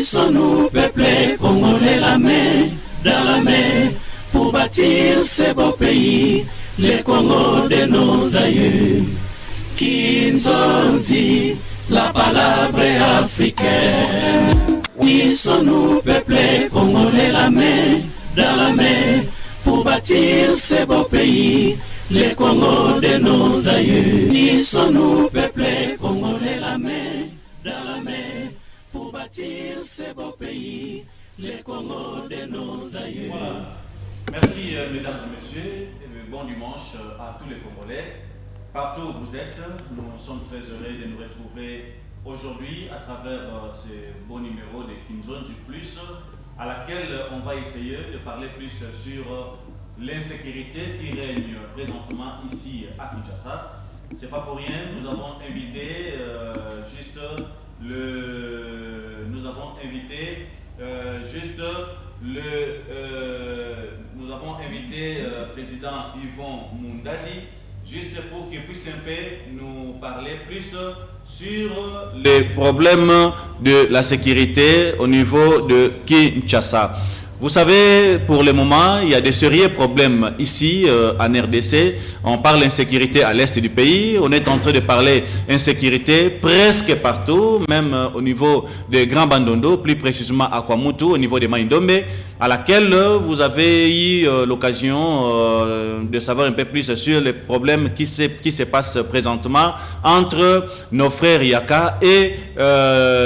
Unissons-nous, peuple congolais, la main dans la main, pour bâtir ce beau pays, le Congo de nos aïeux. Kinzonzi, la palabre africaine. Unissons-nous, peuple congolais, la main dans la main, pour bâtir ce beau pays, le Congo de nos aïeux. Unissons-nous, peuple congolais, la main dans la main, pour bâtir ce beau pays, le Congo de nos aïeux. Voilà. Merci mesdames et messieurs, et bon dimanche à tous les Congolais. Partout où vous êtes, nous sommes très heureux de nous retrouver aujourd'hui à travers ce beau numéro de Kinzonzi Plus, à laquelle on va essayer de parler plus sur l'insécurité qui règne présentement ici à Kinshasa. C'est pas pour rien, nous avons invité président Yvon Mundadi, juste pour qu'il puisse un peu nous parler plus sur les problèmes de la sécurité au niveau de Kinshasa. Vous savez, pour le moment, il y a de sérieux problèmes ici en RDC. On parle d'insécurité à l'est du pays. On est en train de parler d'insécurité presque partout, même au niveau de Grand Bandondo, plus précisément à Kwamutu, au niveau de Maïndombe, à laquelle vous avez eu l'occasion de savoir un peu plus sur les problèmes qui se passent présentement entre nos frères Yaka et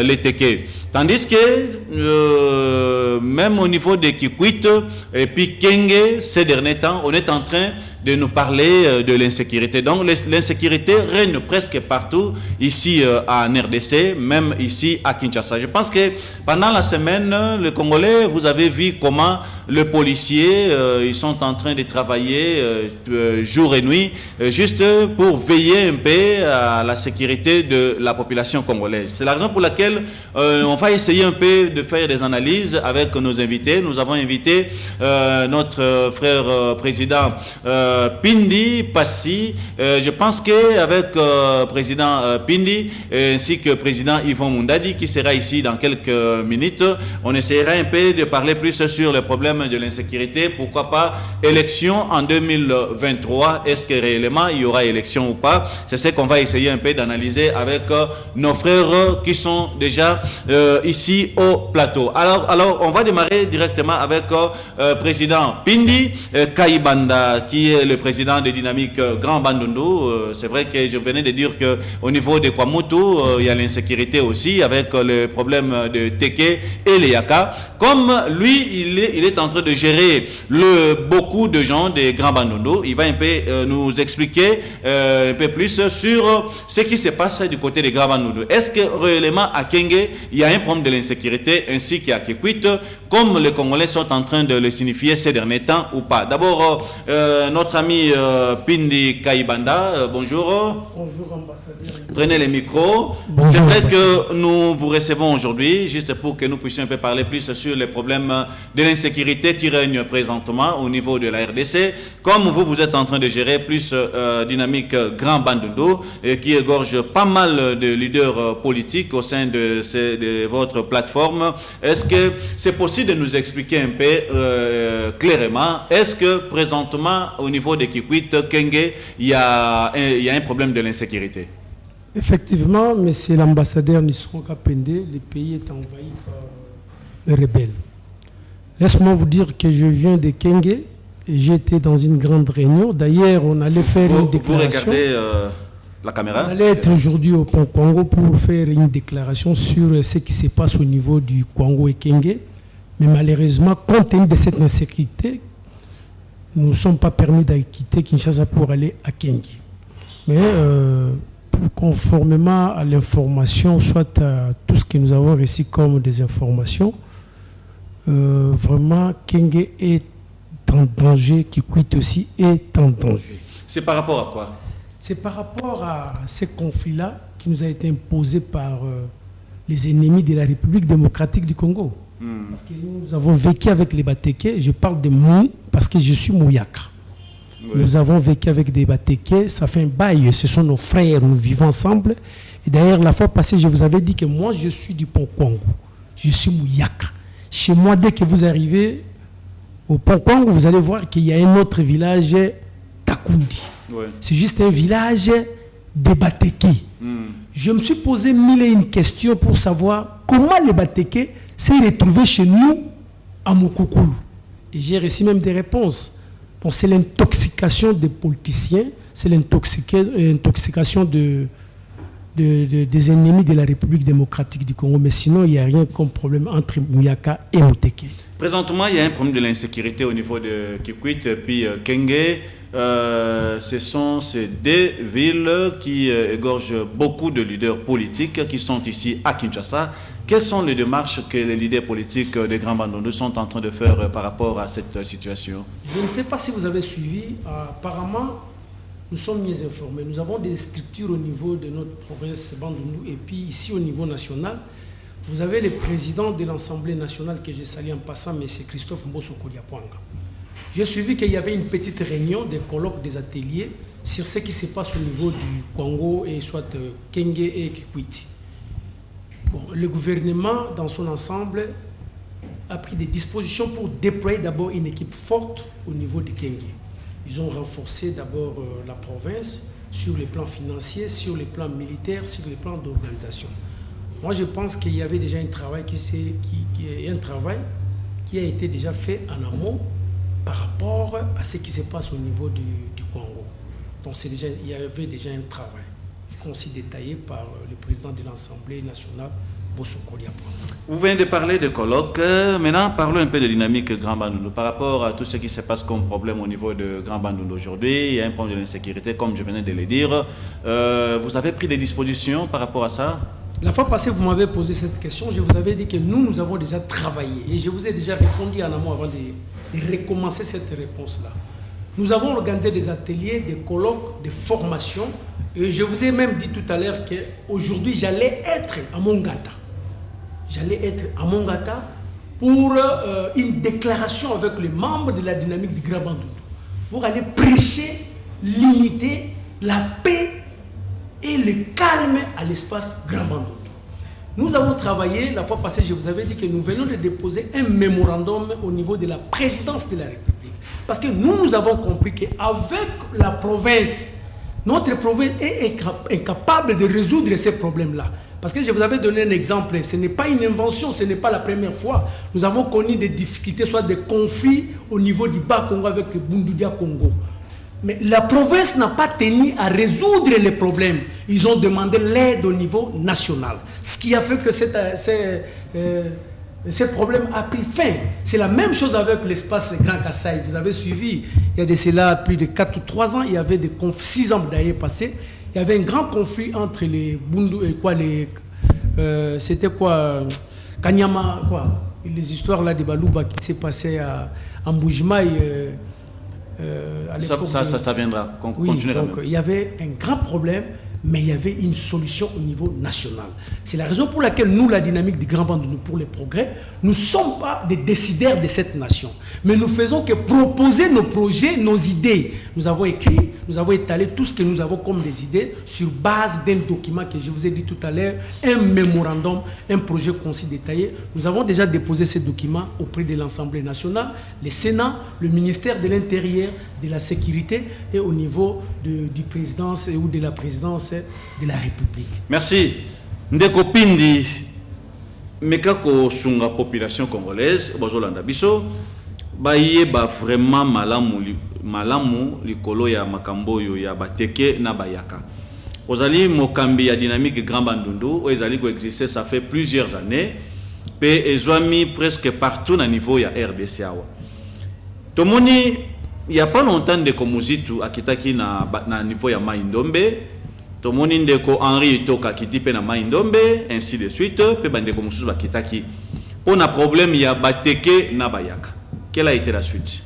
les Teke. Tandis que même au niveau de Kikwit et puis Kenge, ces derniers temps, on est en train de nous parler de l'insécurité. Donc l'insécurité règne presque partout ici en RDC, même ici à Kinshasa. Je pense que pendant la semaine, les Congolais, vous avez vu comment les policiers, ils sont en train de travailler jour et nuit, juste pour veiller un peu à la sécurité de la population congolaise. C'est la raison pour laquelle on va essayer un peu de faire des analyses avec nos invités. Nous avons invité notre frère président Pindi Passi. Je pense qu'avec président Pindi ainsi que président Yvon Mundadi qui sera ici dans quelques minutes, on essaiera un peu de parler plus sur les problèmes de l'insécurité. Pourquoi pas élection en 2023? Est-ce que réellement il y aura élection ou pas? C'est ce qu'on va essayer un peu d'analyser avec nos frères qui sont déjà ici au plateau. Alors on va démarrer directement avec président Pindi Kayibanda, qui est le président de Dynamique Grand Bandundu. C'est vrai que je venais de dire qu'au niveau de Kwamutu, il y a l'insécurité aussi avec le problème de Teke et les Yaka. Comme lui, il est en train de gérer beaucoup de gens de Grand Bandundu, il va un peu nous expliquer un peu plus sur ce qui se passe du côté de Grand Bandundu. Est-ce que réellement à Kenge, il y a un problème de l'insécurité ainsi qu'à Kikwit, comme les Congolais sont en train de le signifier ces derniers temps ou pas? D'abord, notre ami Pindi Kayibanda, bonjour. Bonjour ambassadeur. Prenez le micro. Bonjour, c'est vrai que nous vous recevons aujourd'hui, juste pour que nous puissions un peu parler plus sur les problèmes de l'insécurité qui règne présentement au niveau de la RDC. Comme vous êtes en train de gérer plus Dynamique Grand Bandundu, qui égorge pas mal de leaders politiques au sein de votre plateforme. Est-ce que c'est possible de nous expliquer un peu clairement, est-ce que présentement au niveau de Kikwit, Kenge, il y a un problème de l'insécurité? Effectivement, monsieur l'ambassadeur Nisron Kapende, le pays est envahi par les rebelles. Laisse-moi vous dire que je viens de Kenge et j'étais dans une grande réunion. D'ailleurs, on allait faire une déclaration. Vous regardez la caméra? On allait être aujourd'hui au Pont Congo pour faire une déclaration sur ce qui se passe au niveau du Congo et Kenge. Mais malheureusement, compte tenu de cette insécurité, nous ne sommes pas permis de quitter Kinshasa pour aller à Kenge. Mais conformément à l'information, soit à tout ce que nous avons reçu comme des informations, vraiment Kenge est en danger, Kikwit aussi est en danger. C'est par rapport à quoi? C'est par rapport à ce conflit-là qui nous a été imposé par les ennemis de la République démocratique du Congo. Parce que nous avons vécu avec les Bateke, je parle de Mou parce que je suis Mouyaka. Oui. Nous avons vécu avec des Bateke, ça fait un bail, ce sont nos frères, nous vivons ensemble. Et d'ailleurs, la fois passée, je vous avais dit que moi, je suis du Pont Congo. je suis Mouyaka. Chez moi, dès que vous arrivez au Pont-Congo, vous allez voir qu'il y a un autre village, Takundi. Ouais. C'est juste un village de Bateki. Je me suis posé mille et une questions pour savoir comment les Bateki s'est retrouvé chez nous à Mukukulu. Et j'ai reçu même des réponses. Bon, c'est l'intoxication des politiciens, c'est l'intoxication des ennemis de la République démocratique du Congo. Mais sinon, il n'y a rien comme problème entre Mouyaka et Muteke. Présentement, il y a un problème de l'insécurité au niveau de Kikwit et puis Kenge. Ce sont ces deux villes qui égorgent beaucoup de leaders politiques qui sont ici à Kinshasa. Quelles sont les démarches que les leaders politiques des Grands Bandundu sont en train de faire par rapport à cette situation? Je ne sais pas si vous avez suivi. Apparemment, nous sommes mieux informés. Nous avons des structures au niveau de notre province Bandundu et puis ici au niveau national. Vous avez le président de l'Assemblée nationale que j'ai salué en passant, mais c'est Christophe Mbosso Koliapwanga. J'ai suivi qu'il y avait une petite réunion, des colloques, des ateliers sur ce qui se passe au niveau du Congo et soit Kenge et Kikwiti. Bon, le gouvernement, dans son ensemble, a pris des dispositions pour déployer d'abord une équipe forte au niveau de Kenge. Ils ont renforcé d'abord la province sur les plans financiers, sur les plans militaires, sur les plans d'organisation. Moi, je pense qu'il y avait déjà un travail qui a été déjà fait en amont par rapport à ce qui se passe au niveau du Congo. Donc, il y avait déjà un travail concis détaillé par le président de l'Assemblée nationale, Mbosso Koliapwanga. Vous venez de parler de colloques. Maintenant, parlons un peu de dynamique Grand Bandundu. Par rapport à tout ce qui se passe comme problème au niveau de Grand Bandundu aujourd'hui, il y a un problème de l'insécurité, comme je venais de le dire. Vous avez pris des dispositions par rapport à ça? La fois passée, vous m'avez posé cette question. Je vous avais dit que nous avons déjà travaillé. Et je vous ai déjà répondu en amont avant de recommencer cette réponse-là. Nous avons organisé des ateliers, des colloques, des formations. Et je vous ai même dit tout à l'heure qu'aujourd'hui, j'allais être à Mongata. J'allais être à Mongata pour une déclaration avec les membres de la dynamique du Grand Bandundu. Pour aller prêcher l'unité, la paix et le calme à l'espace Grand Bandundu. Nous avons travaillé, la fois passée, je vous avais dit que nous venions de déposer un mémorandum au niveau de la présidence de la République. Parce que nous avons compris qu'avec la province, notre province est incapable de résoudre ces problèmes-là. Parce que je vous avais donné un exemple, ce n'est pas une invention, ce n'est pas la première fois. Nous avons connu des difficultés, soit des conflits au niveau du Bas-Congo avec le Bundudia Congo. Mais la province n'a pas tenu à résoudre les problèmes. Ils ont demandé l'aide au niveau national. Ce qui a fait que ce problème a pris fin. C'est la même chose avec l'espace Grand Kassai. Vous avez suivi, il y a de cela plus de 4 ou 3 ans, il y avait des conflits, 6 ans d'ailleurs passé. Il y avait un grand conflit entre les Bundu et quoi, c'était quoi, Kanyama, quoi, les histoires là de Balouba qui s'est passé à Mboujmaï. Ça viendra. Oui, donc il y avait un grand problème, mais il y avait une solution au niveau national. C'est la raison pour laquelle nous, la dynamique du Grand Bandundu pour les progrès, nous ne sommes pas des décideurs de cette nation, mais nous faisons que proposer nos projets, nos idées. Nous avons écrit, nous avons étalé tout ce que nous avons comme des idées sur base d'un document que je vous ai dit tout à l'heure, un mémorandum, un projet concis détaillé. Nous avons déjà déposé ce document auprès de l'Assemblée nationale, le Sénat, le ministère de l'Intérieur, de la Sécurité et au niveau du présidence ou de la présidence de la République. Merci. Ndeko Pindi, mekako sunga population congolaise, bozolanda biso, baye ba vraiment malamu likolo ya makamboyo ya bateke na bayaka. Ozali mokambi ya dynamique Grand Bandundu, ozali ko exister ça fait plusieurs années, pe ezwami presque partout na niveau ya RDC awa. Tomoni il y a pas longtemps de Komuzitu akitaki na niveau ya Maindombe. Tomoni ndeko Henri Toka kiti pe na Maindombe, ainsi de suite, pe bandeko mususu bakitaki. On a problème il y a bateke na bayaka. Quelle a été la suite?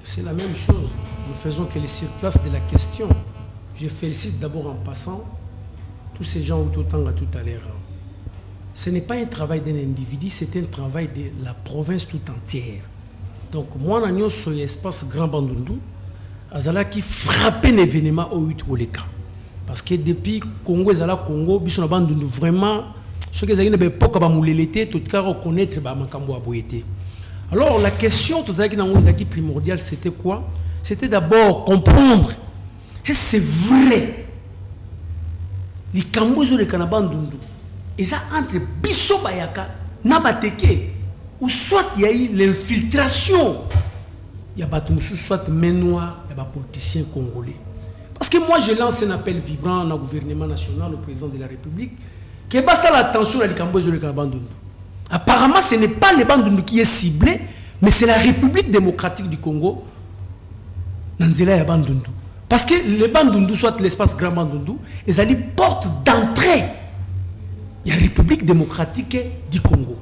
C'est la même chose. Nous faisons que les surplace de la question. Je félicite d'abord en passant tous ces gens tout à l'heure. Ce n'est pas un travail d'un individu, c'est un travail de la province tout entière. Donc moi, nous sommes espace Grand Bandundu, azala qui frappe un événement au 8 Oleka. Parce que depuis Congo, Congo, Bissona Bandundu, vraiment, Ce que vous avez pas reconnaître makambo aboyete. Alors la question primordiale c'était quoi? C'était d'abord comprendre et c'est vrai. Les kambozo de Kanabandundu, et ça entre biso bayaka nabateke ou soit il y a eu l'infiltration. Il y a soit main noire, il y a des politiciens congolais. Parce que moi je lance un appel vibrant au gouvernement national, au président de la République, que basta l'attention à les kambozo de Kanabandundu. Apparemment ce n'est pas les Bandundu qui est ciblé, mais c'est la République démocratique du Congo. Nanzela ya Bandundu. Parce que les Bandundu, soit l'espace Grand Bandundu, ils ont une porte d'entrée. Il y a la République démocratique du Congo.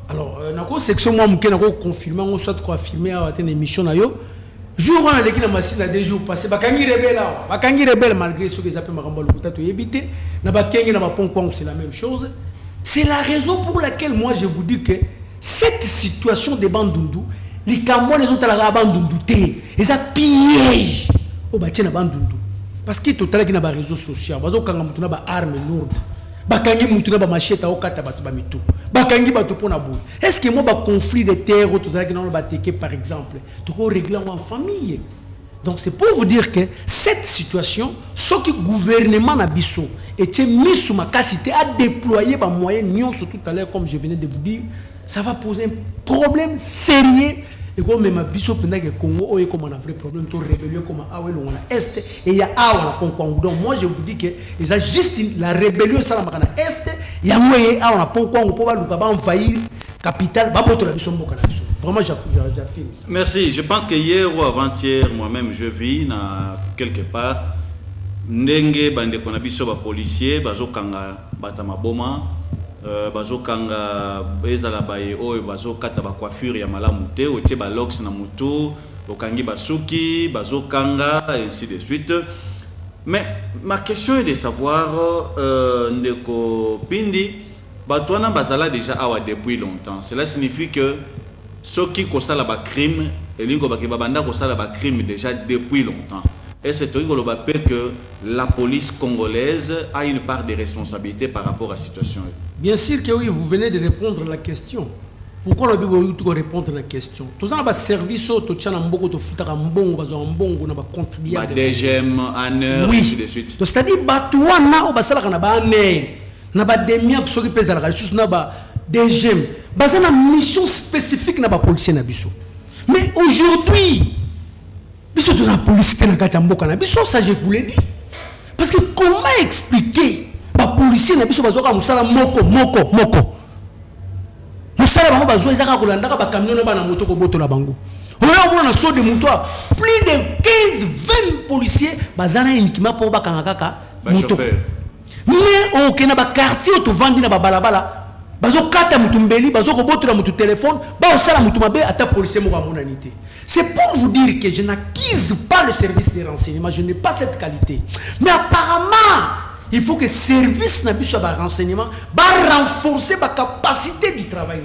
Alors, dans la section, moi, je vais confirmer, on soit confirmer à une émission. Jour où on a l'équipe de Massina, des jours passés, Bakangi rebelle, malgré ce qu'ils appellent Maramba Lokuta, tu éviter, c'est la même chose. C'est la raison pour laquelle moi je vous dis que cette situation des Bandundu, les Camerounais, les autres, ils ont piège. Parce que tout à l'heure, il y a des réseaux sociaux, il y a des armes lourdes, il y a des machettes, est-ce que moi, un conflit de terre, par exemple, tu peux régler en famille? Donc c'est pour vous dire que cette situation, ce que le gouvernement a été mis sous ma capacité à déployer des moyens, tout à l'heure, comme je venais de vous dire, ça va poser un problème sérieux. Et comme même biso pendant que Congo oye comme on a un vrai problème de rébellion comme à ouest on a est et il y a à on a donc moi je vous dis que ils a juste la rébellion ça na est il y a moyen à on a Congo pour va envahir capitale ba poto la biso mboka na biso vraiment j'affirme ça. Merci. Je pense que hier ou avant-hier moi-même je vis na quelque part ndenge bande kona biso ba policier bazokanga batama boma bazokanga ezala baye oyo bazokata ba coiffure ya malamu te otie ba locks na mutu okangi basuki bazokanga ainsi de suite. Mais ma question est de savoir ndeko Pindi batwana bazala déjà awa depuis longtemps. Cela signifie que ceux qui kosala ba crime elingo bakeba banda kosala ba crime déjà depuis longtemps. Et c'est que la police congolaise a une part de responsabilité par rapport à la situation. Bien sûr que oui, vous venez de répondre à la question. Pourquoi on doit répondre à la question? Tous les services, tous les mbongo, tous les mbongo, mbongo, na ba contribuer. DGM, ANER, oui. ainsi de suite. Donc c'est-à-dire batouana ou basala kana ba ANER, na ba demia psoki pesa la ressource na ba DGM. Basé na mission spécifique na ba policier na biso. Mais aujourd'hui biso de la police na kati mboka na biso, ça je vous l'ai dit. Parce que comment expliquer ba policier na biso bazoka musala moko musala bango bazo ezaka kolandaka ba camion na bana moto ko botola bango. On a saut de moto plus de 15-20 policiers bazana uniquement pour ba kanga kaka moto. Mais au kena ba quartier to vandi na ba balabala bazo kata mutu mbeli bazo ko botola mutu téléphone ba osala mutu mabe ata policier mo ba monanité. C'est pour vous dire que je n'acquise pas le service de renseignement, je n'ai pas cette qualité. Mais apparemment, il faut que le service de renseignement va renforcer la capacité du travail.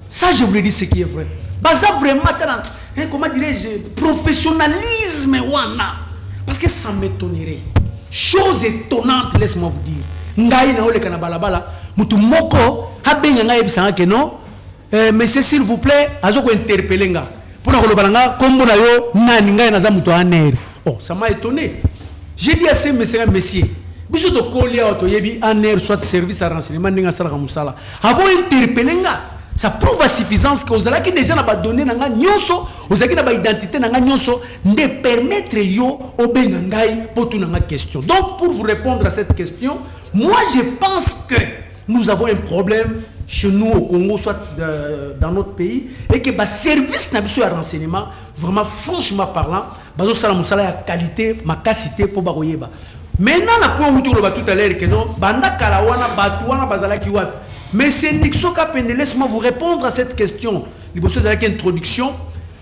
Ça, je vous le dis, ce qui est vrai. Ça, vraiment, comment dirais-je, professionnalisme. Parce que ça m'étonnerait. Chose étonnante, laisse-moi vous dire. Ngai na ole kana balabala, mutu moko, habenya ngai bisanga que non. Monsieur, s'il vous plaît, azoko interpeller nga. Oh, ça m'a étonné. J'ai dit à ces messieurs, biso to kolia to yebi aner soit service à renseignement ninga sala musala. Avant interpeller nga, ça prouve à suffisance que vous allez déjà n'a donné nanga nyonso, vous allez n'a identité nanga nyonso, de permettre yo obengangai pour tout nanga question. Donc pour vous répondre à cette question, moi je pense que nous avons un problème chez nous au Congo, soit dans notre pays, et que le service n'a pas de renseignement, vraiment, franchement parlant, bazo salam sala qualité, ma capacité pour baroyeba. Maintenant, la point où tout à l'heure que non, banda karawana batouana bazala kiwat. Mais c'est Nixo Kapende, laisse-moi vous répondre à cette question. Les bosses avec introduction,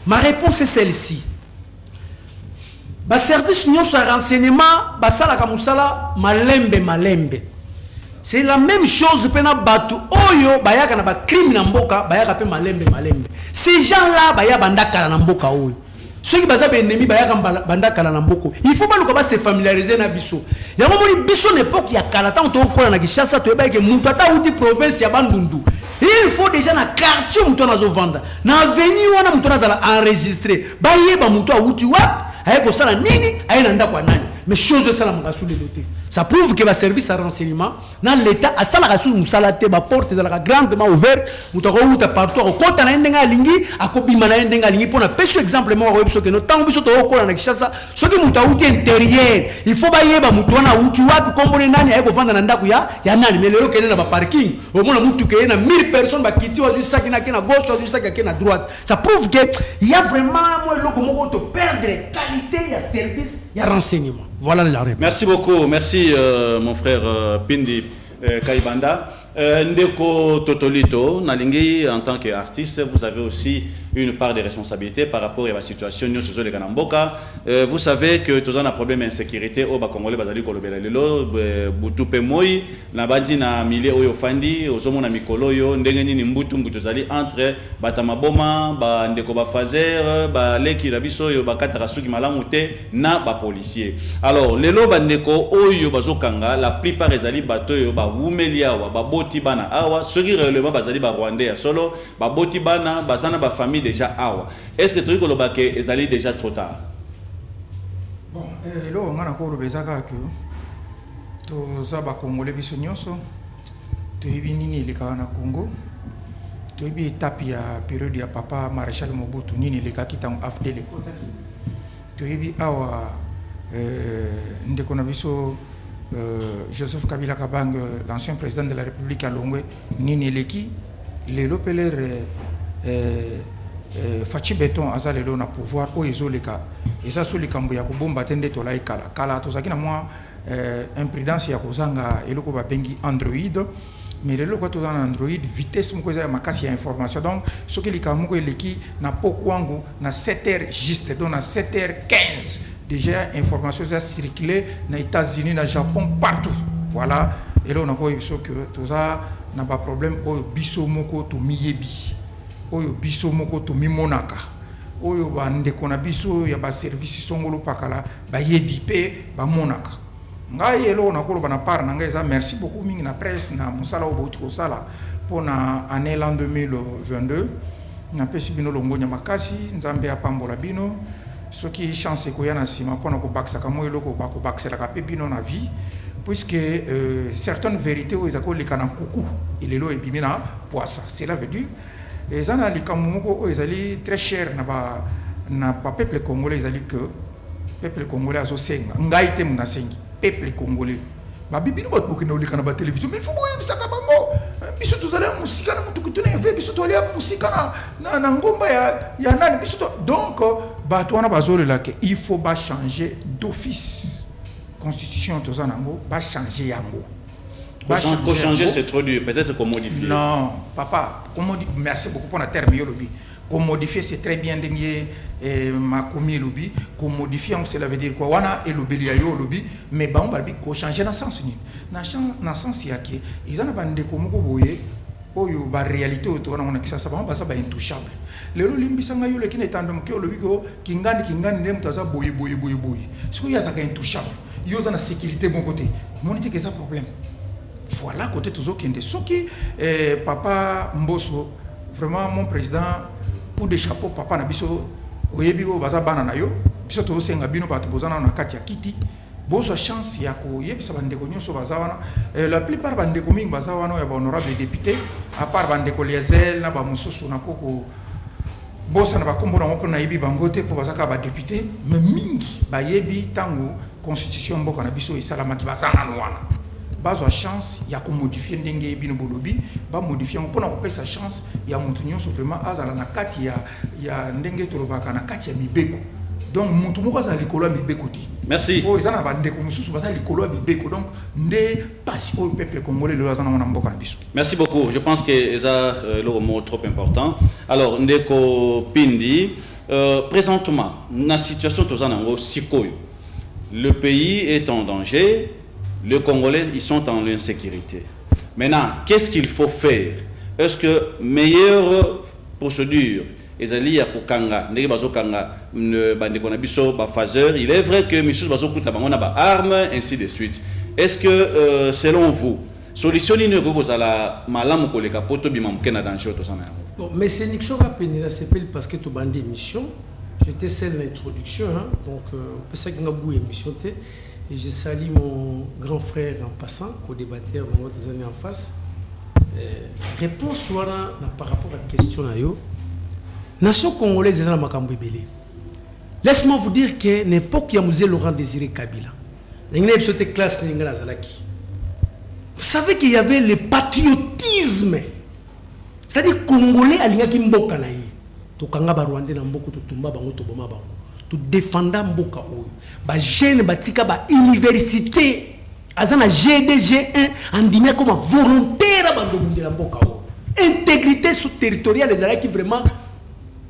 ma réponse est celle-ci. Le service n'y a renseignement, basala kamusala malembe. C'est la même chose pena batu oyo bayaka na ba crime na mboka bayaka pe malembe. Ces gens-là baya bandaka na mboka oyo. ceux qui baza ennemi ba ya banda kala na mboko il faut pas le se familiariser na biso ya moni biso l'époque ya kala tant to ko na Kinshasa to ba ke mutu ata uti province ya Bandundu il faut déjà na quartier mutu na zo vendre na avenue wana mutu na zala enregistrer ba yeba mutu a uti wa aye ko sala nini aye na ndako nani mais chose ça la makasu de doté ça prouve que le service à renseignement dans l'état à ça la rasu musalate ba porte za la grandement ouverte mutu ko uta partout ko kota na ndenga lingi akobima na ndenga lingi pona peso exemple mo ko biso que no tango biso to ko na Kinshasa ce qui mutu uti intérieur il faut ba yeba mutu wana uti wapi kombone nani aye ko vanda na ndako ya nani mais lelo kene na ba parking au moins mutu ke na 1000 personnes ba kiti wa juste qui na gauche wa juste qui na droite ça prouve que il y a vraiment moi loko moko to perdre qualité ya service ya renseignement. Voilà la réponse. Merci beaucoup, merci mon frère Pindi Kaibanda. Ndeko Totolito, Nalingi, en tant qu'artiste, vous avez aussi une part de responsabilité par rapport à la situation de Ganamboka. Vous savez que tous un problème d'insécurité au Congolais, Bazali Kolobela Lelo, Butupe Moi, Nabadi na Milé Oyo Fandi, Ozomona Mikolo Yo, Ndengeni Mbutu Mbutuzali entre Batamaboma, Ndeko Bafazer, Leki Rabiso, Bakatarasuki Malamute, na ba policier. Alors, Lelo Bandeko Oyo Bazokanga, la plupart des ali Batoyo, Wumelia, Botibana Awa, ceux qui relèvent Bazali Rwandais solo, Botibana, Bazana ba famille déjà awa. Est-ce que tu as dit que c'est déjà trop tard? Bon, là on a encore le besoin que tous les Congolais biso nyonso, tu es venu les cas na Congo, tu es venu taper la période ya papa Maréchal Mobutu nini les cas qui t'ont affecté les côtés, tu es venu awa ndeko na biso Joseph Kabila Kabang, l'ancien président de la République à Longwe, nini leki les lopelers Fachi Beton azalelo na pouvoir o ezoleka eza soli kambo ya kubomba tende tola ikala kala tozaki na mwa imprudence ya kozanga eloko ba bengi Android mais lelo kwa tozana Android vitesse moko ya makasi ya information donc soki likamoko eleki na pokwangu na 7h juste donc na 7h15 déjà information ça circulé na États-Unis na Japon partout voilà et là on a quoi biso que toza na ba problème o biso moko to miyebi oyo biso moko to mimonaka oyo bandeko na biso ya ba service songolo pakala ba yebi pe ba monaka ngai elo na kolo bana par na ngai za merci beaucoup mingi na presse na musala obo ko sala pona année l'an 2022 na pesi bino longonya makasi nzambe apambola bino soki chance ko yana sima pona ko baksa kamo elo ko ba ko baksela ka pe bino na vie puisque certaines vérités aux écoles les canons coucou il est là et bimina poissa cela veut dire et ça na likamoko ezali très cher na ba peuple congolais ezali que peuple congolais azosenga ngai te muna sengi peuple congolais ba bibino ba bokina olika na ba télévision mais faut boye bisaka bango biso tozala musika na mutu kutuna ve biso tolia musika na ngomba ya nani biso donc ba to wana bazolela que il faut ba changer d'office constitution tozanango ba changer yango. Pour changer, c'est trop dur. Peut-être qu'on modifie. Non, papa, merci beaucoup pour la terme lobby. Qu'on modifie, c'est très bien dernier ma commis lobby. Qu'on modifie, cela veut dire quoi? Wana et lobby lobby, mais bah on va dire qu'on change dans le sens ni. Dans le sens il y a qui ils en ont bandé comme vous voyez. Oh yo ba réalité autour on a qui ça va ça ba intouchable. Le limbi sanga yo le qui n'est andom que lobby ko kingani nem taza boy. Ce qu'il y a ça intouchable. Yo za na sécurité bon côté. Mon dit que ça problème. Voilà côté toujours qui est soki papa Mbosso vraiment mon président pour des chapeaux papa na biso oyebi o baza bana na yo biso to senga bino bato bozana na kati ya kiti bozo chance ya ko yebisa bandeko nyonso baza wana la plupart bandeko mingi baza wana ya ba honorable député à part bandeko Liazel na ba mususu na koko bosa na ba kombo na moko na yebi bangote pour baza ka ba député mais mingi ba yebi tango constitution mboka na biso esalama ki baza na wana bazo chance ya ko modifier ndenge bino bolobi ba modifier on pona ko pesa chance ya mutu nyonso vraiment azala na kati ya ndenge tolobaka na kati ya mibeko donc mutu moko azala likolo ya mibeko ti merci o ezana ba ndeko mususu bazala likolo ya mibeko donc nde passe au peuple congolais le azana na mboka na biso. Merci beaucoup, je pense que eza le mot trop important. Alors ndeko Pindi présentement na situation tozana ngo sikoyo le pays est en danger. Les Congolais, ils sont en insécurité. Maintenant, qu'est-ce qu'il faut faire? Est-ce que meilleure procédure, ezali ya kokanga ndenge bazokanga bandeko na biso ba phaseur. Il est vrai que misusu bazokuta bango na ba armes ainsi de suite. Est-ce que selon vous solution nini ko kozala malamu koleka poto bima mukena danger to sana? Bon, mais c'est Nixon va pénétrer s'appelle parce que tu bande émission. J'étais celle l'introduction hein, donc c'est ça que n'a goût émission té et je salue mon grand frère en passant co-débatteur dans votre année en face. Réponse voilà par rapport à la question là yo. Nation congolaise est dans makambo ebele. Laisse-moi vous dire que n'importe qui a musée Laurent Désiré Kabila. L'ingénieur de classe n'ingénieur Zalaki. Vous savez qu'il y avait le patriotisme. C'est-à-dire congolais alinga ki mboka na ye. To kanga ba Rwandais na mboko to tumba bango to boma bango. To défendre mboka oyo. Ba jeune batika ba université. Azana GD G1 andimia comme volontaire bando bundela mboka oyo. Intégrité sous-territoriale les alaki vraiment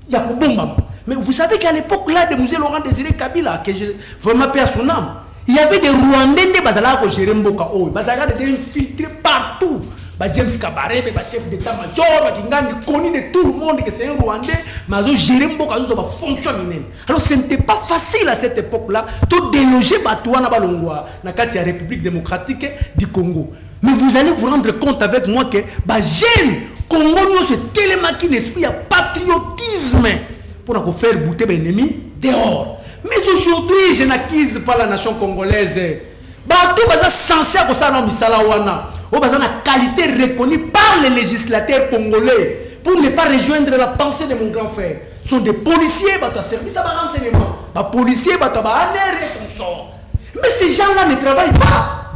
ya kubomba. Mais vous savez qu'à l'époque là de musée Laurent Désiré Kabila que je vraiment paix à son âme. Il y avait des Rwandais qui bazala gérer mboka oyo. Bazala des infiltrés partout. Ba James Kabarebe, ba chef d'état-major, ba Kingani connu de tout le monde que c'est un Rwandais, mais ils ont géré mboka zo ba fonctionner. Alors ce n'était pas facile à cette époque-là de déloger Batouana Balongwa na kati ya République démocratique du Congo. Mais vous allez vous rendre compte avec moi que ba jeune Congo nous se télémaki l'esprit ya patriotisme pour nous faire bouter les ennemis dehors. Mais aujourd'hui, je n'accuse pas la nation congolaise. Bato baza censé ko sa no misala wana. O baza na qualité reconnue par les législateurs congolais pour ne pas rejoindre la pensée de mon grand frère. Ce sont des policiers, bato service à renseignement. Ba policiers, bato ba ANR et consort. Mais ces gens-là ne travaillent pas.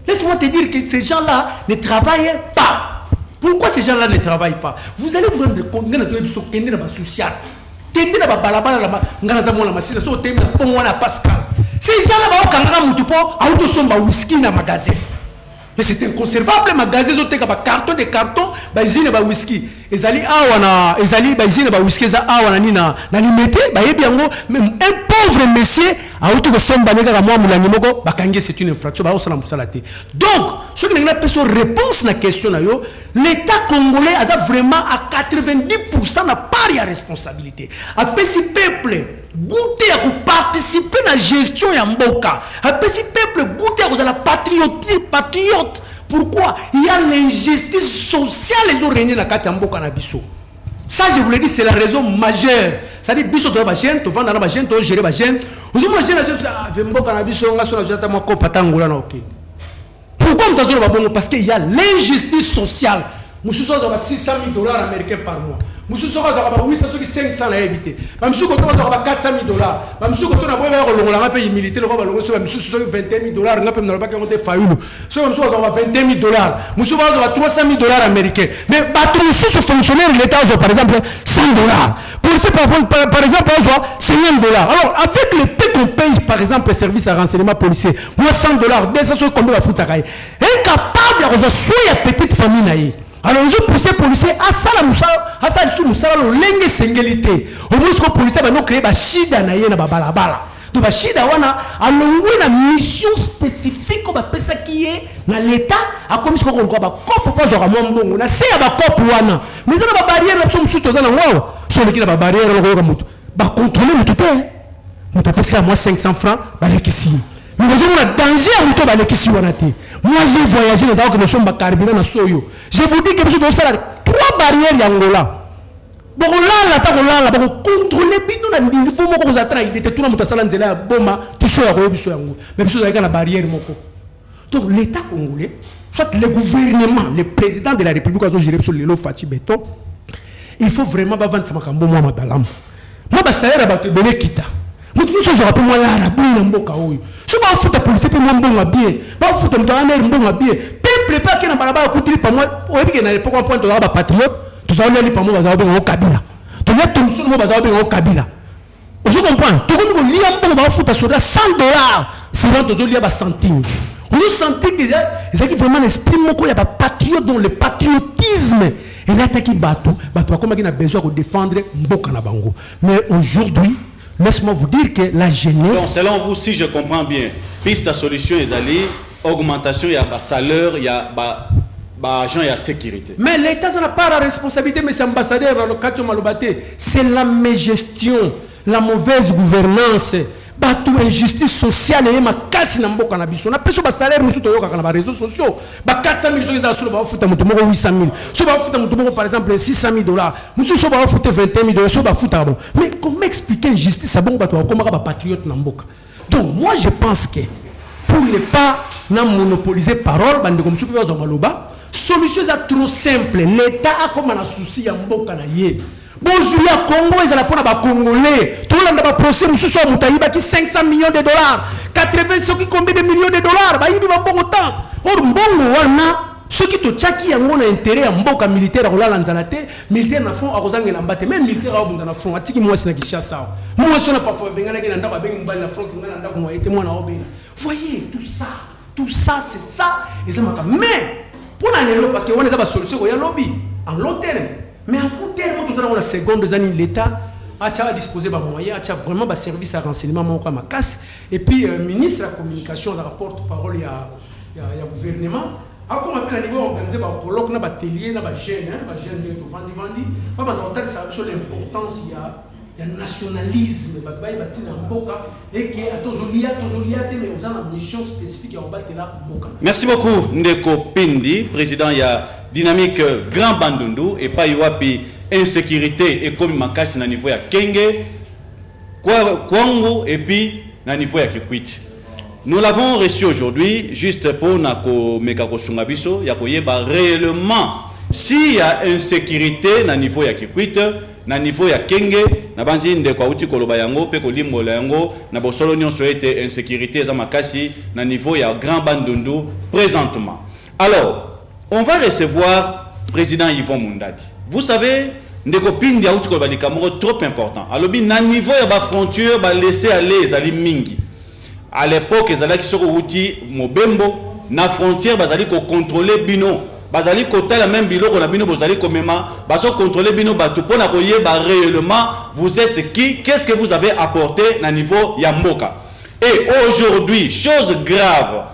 Laisse-moi te dire que ces gens-là ne travaillent pas. Pourquoi ces gens-là ne travaillent pas? Vous allez vous rendre compte que nous sommes social. Kende na balabala la ngana za mona masila so temi na pongo na Pascal. Ces gens là ba okanga mutu po auto somba whisky na magasin. Mais c'est inconcevable magasin zo teka ba carton de carton ba izine ba whisky. Ezali awa na ezali ba izine ba whisky za awa na nina na limité ba yebi yango même un pauvre monsieur auto ko somba neka ka mwa mulangi moko ba kangi c'est une infraction ba osala musala te. Donc ce qui n'a pas de réponse na question na yo, l'État congolais a vraiment à 90% na part ya responsabilité. Après si peuple goûter à participer à la gestion ya mboka, après si peuple goûter à la patriote. Pourquoi? Il y a l'injustice sociale et régné na kati ya mboka na biso. Ça je vous l'ai dit, c'est la raison majeure. C'est-à-dire biso to ba jeune, to vendre na ba jeune, to gérer ba jeune. Vous me jeune na mboka na biso nga so na jota mo ko patangola na ok. Pourquoi nous avons? Parce qu'il y a l'injustice sociale. Nous avons $600 000 américains par mois. Nous avons 500 à éviter. Nous avons $400 000. Nous avons un pays militaire. Nous avons $21 000. Nous avons $21 000 américains. Mais tous fonctionnaires de l'État, par exemple, $100. Par exemple, $50. Alors, avec le peu qu'on paye, par exemple, les services à renseignement policier, moi $100, $200, combien va foutre à Incapable de faire petite famille. Alors, ils ont poussé les policiers à ça, le lenge sengélité. Au moins, les policiers ont créé des chida na yé na balabala. Donc, les chida wana a une mission spécifique comme ça qui est dans l'État. A comme si on a ba cop pas au ramon on a c'est ba cop wana. Mais ça na ba barrière na somme suto zana wow. Sur le qui na ba barrière na ko mutu. Ba contrôler mutu te. Mutu parce que moi 500 francs ba lekisi. Mais nous avons un danger à mutu ba lekisi wana te. Moi j'ai voyagé les que nous sommes carburant na soyo. Je vous dis que monsieur doit faire 3 barrières yangola. Bon là la contrôler bino na niveau moko ko zatra idete tuna mutu sala nzela ya boma tiso ya ko biso yango. Même si la barrière moko. Donc l'État congolais, soit le gouvernement, le président de la République a géré sur le Fati Beto, il faut vraiment pas vendre makambo moi madalam. Moi ba salaire ba te donner kita. Nous sommes rappelés moi la bonne mboka oyo. Si ba futa police pe moi mbonga bien, ba futa mtana mbonga bien. Peuple pas que na balaba kutili pa moi, oyebi que na l'époque on point to ba patriote, to za oli pa moi ba za ba Kabila. To ya to musu mo ba za ba Kabila. Vous comprenez? To ko ko liya mbonga ba futa sur $100, c'est là to zo liya ba centime. Vous sentez que c'est vraiment l'esprit moko ya ba patriote dans le patriotisme. Et là taki bato comme qui a besoin de défendre mboka na bango. Mais aujourd'hui laisse-moi vous dire que la jeunesse. Donc, selon vous, si je comprends bien, piste à solution, ils allaient augmentation, il y a salaire, il y a agent et la sécurité. Mais l'État n'a pas la responsabilité, mais c'est ambassadeur dans le cadre de Malobate. C'est la mégestion, la mauvaise gouvernance, la injustice sociale et ma casse na mboka na biso. Na peso ba salaire musu to yoka na réseaux sociaux. Ba 400 000 euros za ba futa mutu moko 800 000. So ba futa mutu moko par exemple 600 000 $. Musu so ba futa 21 000 $. So ba futa bon. Mais comment expliquer injustice ça bon ba to comme ba patriote na mboka. Donc moi je pense que pour ne pas monopoliser parole bande comme soupe za maloba. Solution est trop simple. L'État a comme un souci à mboka na ye. Bonjour Congo, ils allaient pour Congolais. Tout le monde a procès, nous sommes Moutaïba qui 500 millions de dollars. 80 ceux qui combien de millions de dollars. Bah, il y a un bon temps. Or, bon, ceux qui te tchaki ont un intérêt à mboka militaire à l'anzalate, militaire na fond à Rosang et l'ambate, même militaire à Obunda na fond, à Tiki moi c'est na Kishasa. Moi, je ne parfois bengana qui n'anda pas benga na fond qui n'anda pas été moi na Obé. Voyez tout ça, c'est ça. Et ça m'a mais pour l'année parce que on a des solutions au lobby en long terme. Mais en court terme, nous avons la seconde année, l'État a disposé de moyens, a vraiment un service à renseignement, ma casse. Et puis, le ministre de la Communication, il rapporte parole, il y a gouvernement. À comment à niveau organisé, il y a un colloque, il y a un atelier, il y a un jeune, il y a l'importance, il y a un nationalisme, et qu'il y a une mission spécifique à combattre là. Merci beaucoup, Ndeko Pindi, président. Il y a dynamique Grand Bandundu et pas Iwapi insécurité et comme Makasi na niveau ya Kenge, Kwango et puis na niveau ya Kikwit. Nous l'avons reçu aujourd'hui juste pour nako mekako sungabiso ya koyeba réellement s'il y a insécurité na niveau ya Kikwit, na niveau ya Kenge, na banzi ndeko auti koloba yango pe kolimbola yango na bosolo nyonso ete insécurité za Makasi na niveau ya Grand Bandundu présentement. Alors, on va recevoir président Yvon Mundadi. Vous savez, ndeko Pindi auti koloba likamoko trop important. Alors bi na niveau ya ba frontière ba laisser aller zali mingi. À l'époque ezalaki soko uti mobembo na frontière bazali ko contrôler bino. Bazali kota la même biloko na bino bozali komema baso contrôler bino batu pona koyeba réellement vous êtes qui, qu'est-ce que vous avez apporté na niveau ya mboka. Et aujourd'hui, chose grave.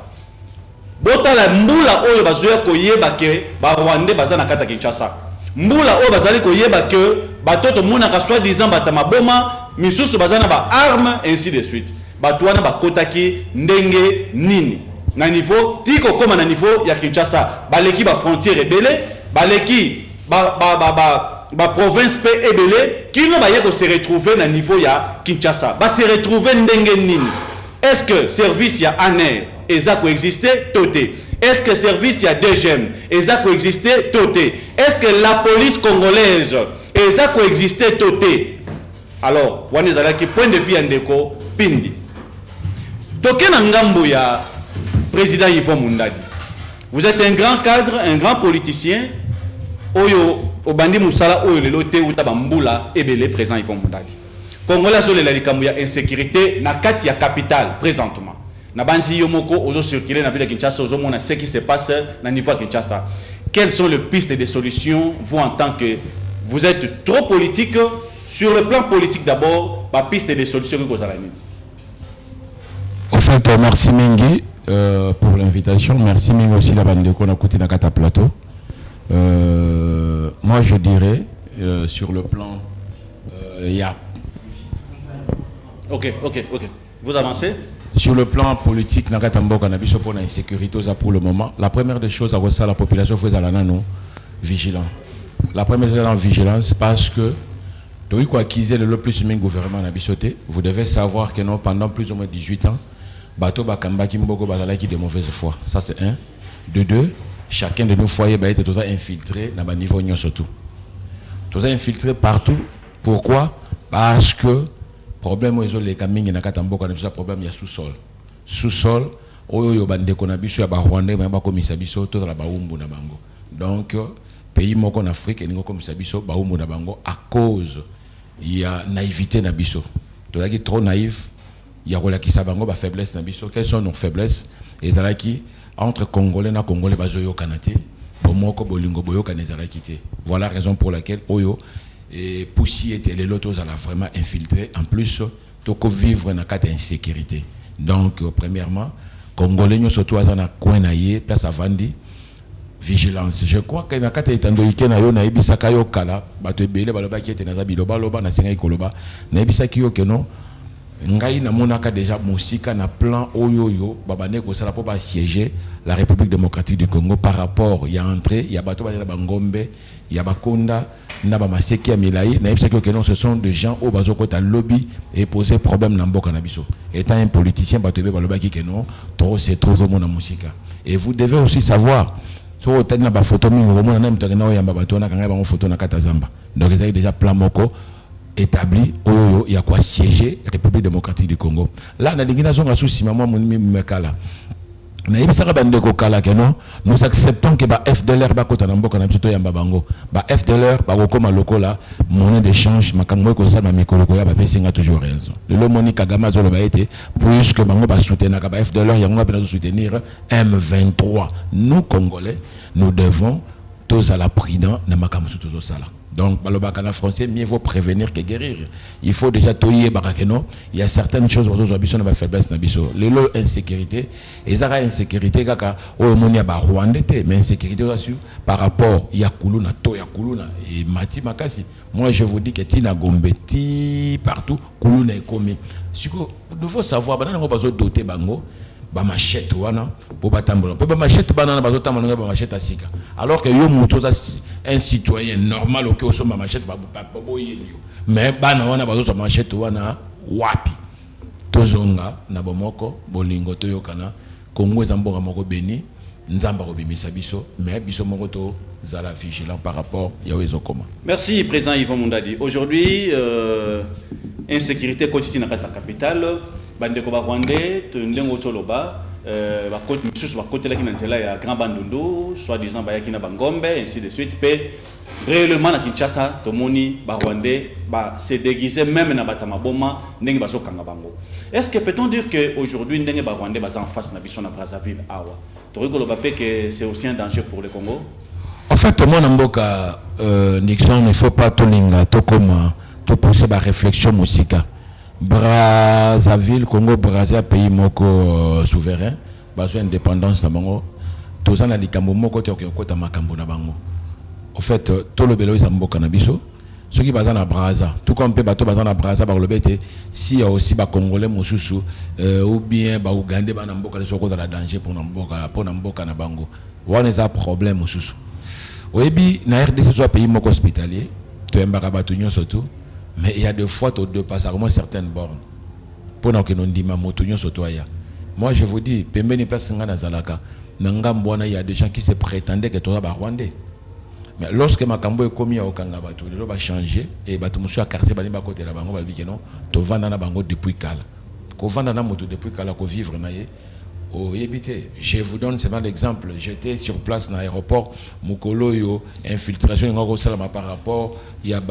Botala mbula oyo bazoya koyeba ke ba Rwandais baza na kata Kinshasa. Mbula oyo bazali koyeba ke batoto mona ka soi-disant batama boma misusu baza na ba armes ainsi de suite. Batwana bakotaki ndenge nini. Na niveau tiko koma na niveau ya Kinshasa baleki ba frontière ebele baleki ba province pe ebele kino ba yeko se retrouver na niveau ya Kinshasa ba se retrouver ndenge nini. Est-ce que service ya ANER eza coexister toté? Est-ce que service ya DGM eza coexister toté? Est-ce que la police congolaise eza coexister toté? Alors wana ezala ki point de vue ndeko Pindi toke na ngambo ya président Yvon Mundadi. Vous êtes un grand cadre, un grand politicien. Oyo obandi musala oyo lelo te uta bambula ebele président Yvon Mundadi. Congolais sur les likambo ya insécurité na kati ya capitale présentement. Na banzi yomoko ozo circuler na ville de Kinshasa ozo mona ce qui se passe na niveau de Kinshasa. Quelles sont les pistes de solutions vous en tant que vous êtes trop politique sur le plan politique d'abord, pas piste de solutions que vous avez. En fait, merci Mingi pour l'invitation. Merci Mingi aussi la bande de Konakouti Nakata Plateau. Moi je dirais sur le plan il y a. Ok. Vous avancez. Sur le plan politique, Nakatambo Kanabiso pour l'insécurité pour le moment. La première des choses à ça, la population faut aller vigilant. La première chose en vigilance parce que le plus de gouvernement vous devez savoir que non, pendant plus ou moins 18 ans, bateau bakamba kimboko bazalaki de mauvaise foi. Ça c'est un. De deux, chacun de nos foyers va être infiltré dans le niveau surtout. Tout infiltré partout. Pourquoi? Parce que problème aux les camings na katamboka na problème il y a sous-sol. Sous-sol oyo bande ko na biso ya ba Rwandais ba komisa biso to la ba umbu na bango. Donc pays moko en Afrique ningo komisa biso ba umbu na bango à cause il y a naïveté na biso. To la qui trop naïf, il y a relakisa bango ba faiblesse na biso. Quelles sont nos faiblesses? Et zalaki entre Congolais na Congolais bazoyo kanate, bomoko bolingo boyo kanezalaki te. Voilà la raison pour laquelle oyo et Poussi était les lotos à la vraiment infiltré. En plus, toko vivre dans cas d'insécurité. Donc, premièrement, Congolais nous surtout à na coin naie place à Vandi. vigilance. Je crois que na kata etando ikena yo na ebisaka yo kala bato ebele baloba ki ete naza biloba loba na senga ikoloba na ebisaki yo ke non ngai na monaka déjà musika na plan oyoyo babane ko sala po ba siéger la République démocratique du Congo par rapport ya entrée ya bato ba bangombe ya bakonda na ba maseki ya milai na ebisaki yo ke non ce sont des gens au bazo kota lobby et poser problème na mboka na biso étant un politicien bato ebele baloba ki ke non trop c'est trop au mona musika et vous devez aussi savoir so tani na ba photo mingi au mona na mtaka na oyamba bato na kanga ba photo na katazamba donc ils ont déjà plan moko établi oyo ya quoi siéger République démocratique du Congo là na lingina zonga souci maman mon mekala na ibisaka bande ko kala ke non nous acceptons que ba FDLR ba kota na mboka na biso yamba bango ba FDLR ba ko koma lokola monnaie d'échange makambo ko sa ma mikolo ko ya ba pesinga toujours raison le Moni Kagame zo le ba été plus que bango ba soutenir ka ba FDLR ya ngo ba soutenir M23 nous Congolais nous devons tous à la prudent na makambo tout sala. Donc, balobakana français, mieux vaut prévenir que guérir. Il faut déjà toyer barakeno. Il y a certaines choses aujourd'hui on va faiblesse na biso. Les lots insécurité, et ça insécurité kaka o monia ba Rwandais, mais insécurité aussi par rapport ya kuluna to ya kuluna et mati makasi. Moi je vous dis que tina gombe ti partout kuluna est commis. Ce que il faut savoir banana on va doter bango ba machette wana pour batambola pour ba machette banana bazo tambola ba machette asika alors que yo moto un citoyen normal OK au ba machette ba boyelio mais bana wana bazo so machette wana wapi tozonga na bomoko bolingo to yokana Congo ezambonga moko beni nzamba ko bimisa biso mais biso moko to zala vigilant par rapport ya wezo koma. Merci président Yvon Mundadi. Aujourd'hui insécurité continue dans la capitale. Bandeko ba Rwandais ndengo toloba ba côté misusu ba côté là qui nanzela ya Grand Bandundu soit disant ba yakina bangombe ainsi de suite pe réellement na Kinshasa tomoni ba Rwandais ba se déguiser même na batama boma ndenge bazo kanga bango. Est-ce que peut-on dire que aujourd'hui ndenge ba Rwandais baza en face na biso na Brazzaville awa toriko loba pe que c'est aussi un danger pour le Congo? En fait moi na mboka Nixon il faut pas tolinga to comme to pousser ba réflexion musika. Brazzaville, Congo, Brazzaville, pays moko souverain, besoin d'indépendance na bango. Tous en a likambo moko te okota makambo na bango. En fait, tout le belo izambo kanabiso. Ceux qui basent na Brazza, tout comme pe bato basent na Brazza ba lobete, si y a aussi ba congolais mosusu ou bien ba ougandais ba na mboka les soko dans danger pour na mboka na bango. Wana eza problème mosusu. Oyebi na RDC soit pays moko hospitalier, to embaka bato nyonso tout. Mais il y a des fois tu dépasses à certaines bornes. Pendant que nous disons moi je vous dis, pembeni place ngana zalaka, nangambwana il y a des gens qui se prétendaient que tu es Rwandais. Mais lorsque makambo est commis au Kanga bato, le va changer et bato monsieur a quartier bani ba côté la bango ba bi que non, to vanda na bango depuis kala. Ko vanda na moto depuis kala ko vivre na ye. Oh, je vous donne seulement l'exemple. J'étais sur place dans l'aéroport. Mukolo yo infiltration par rapport il y a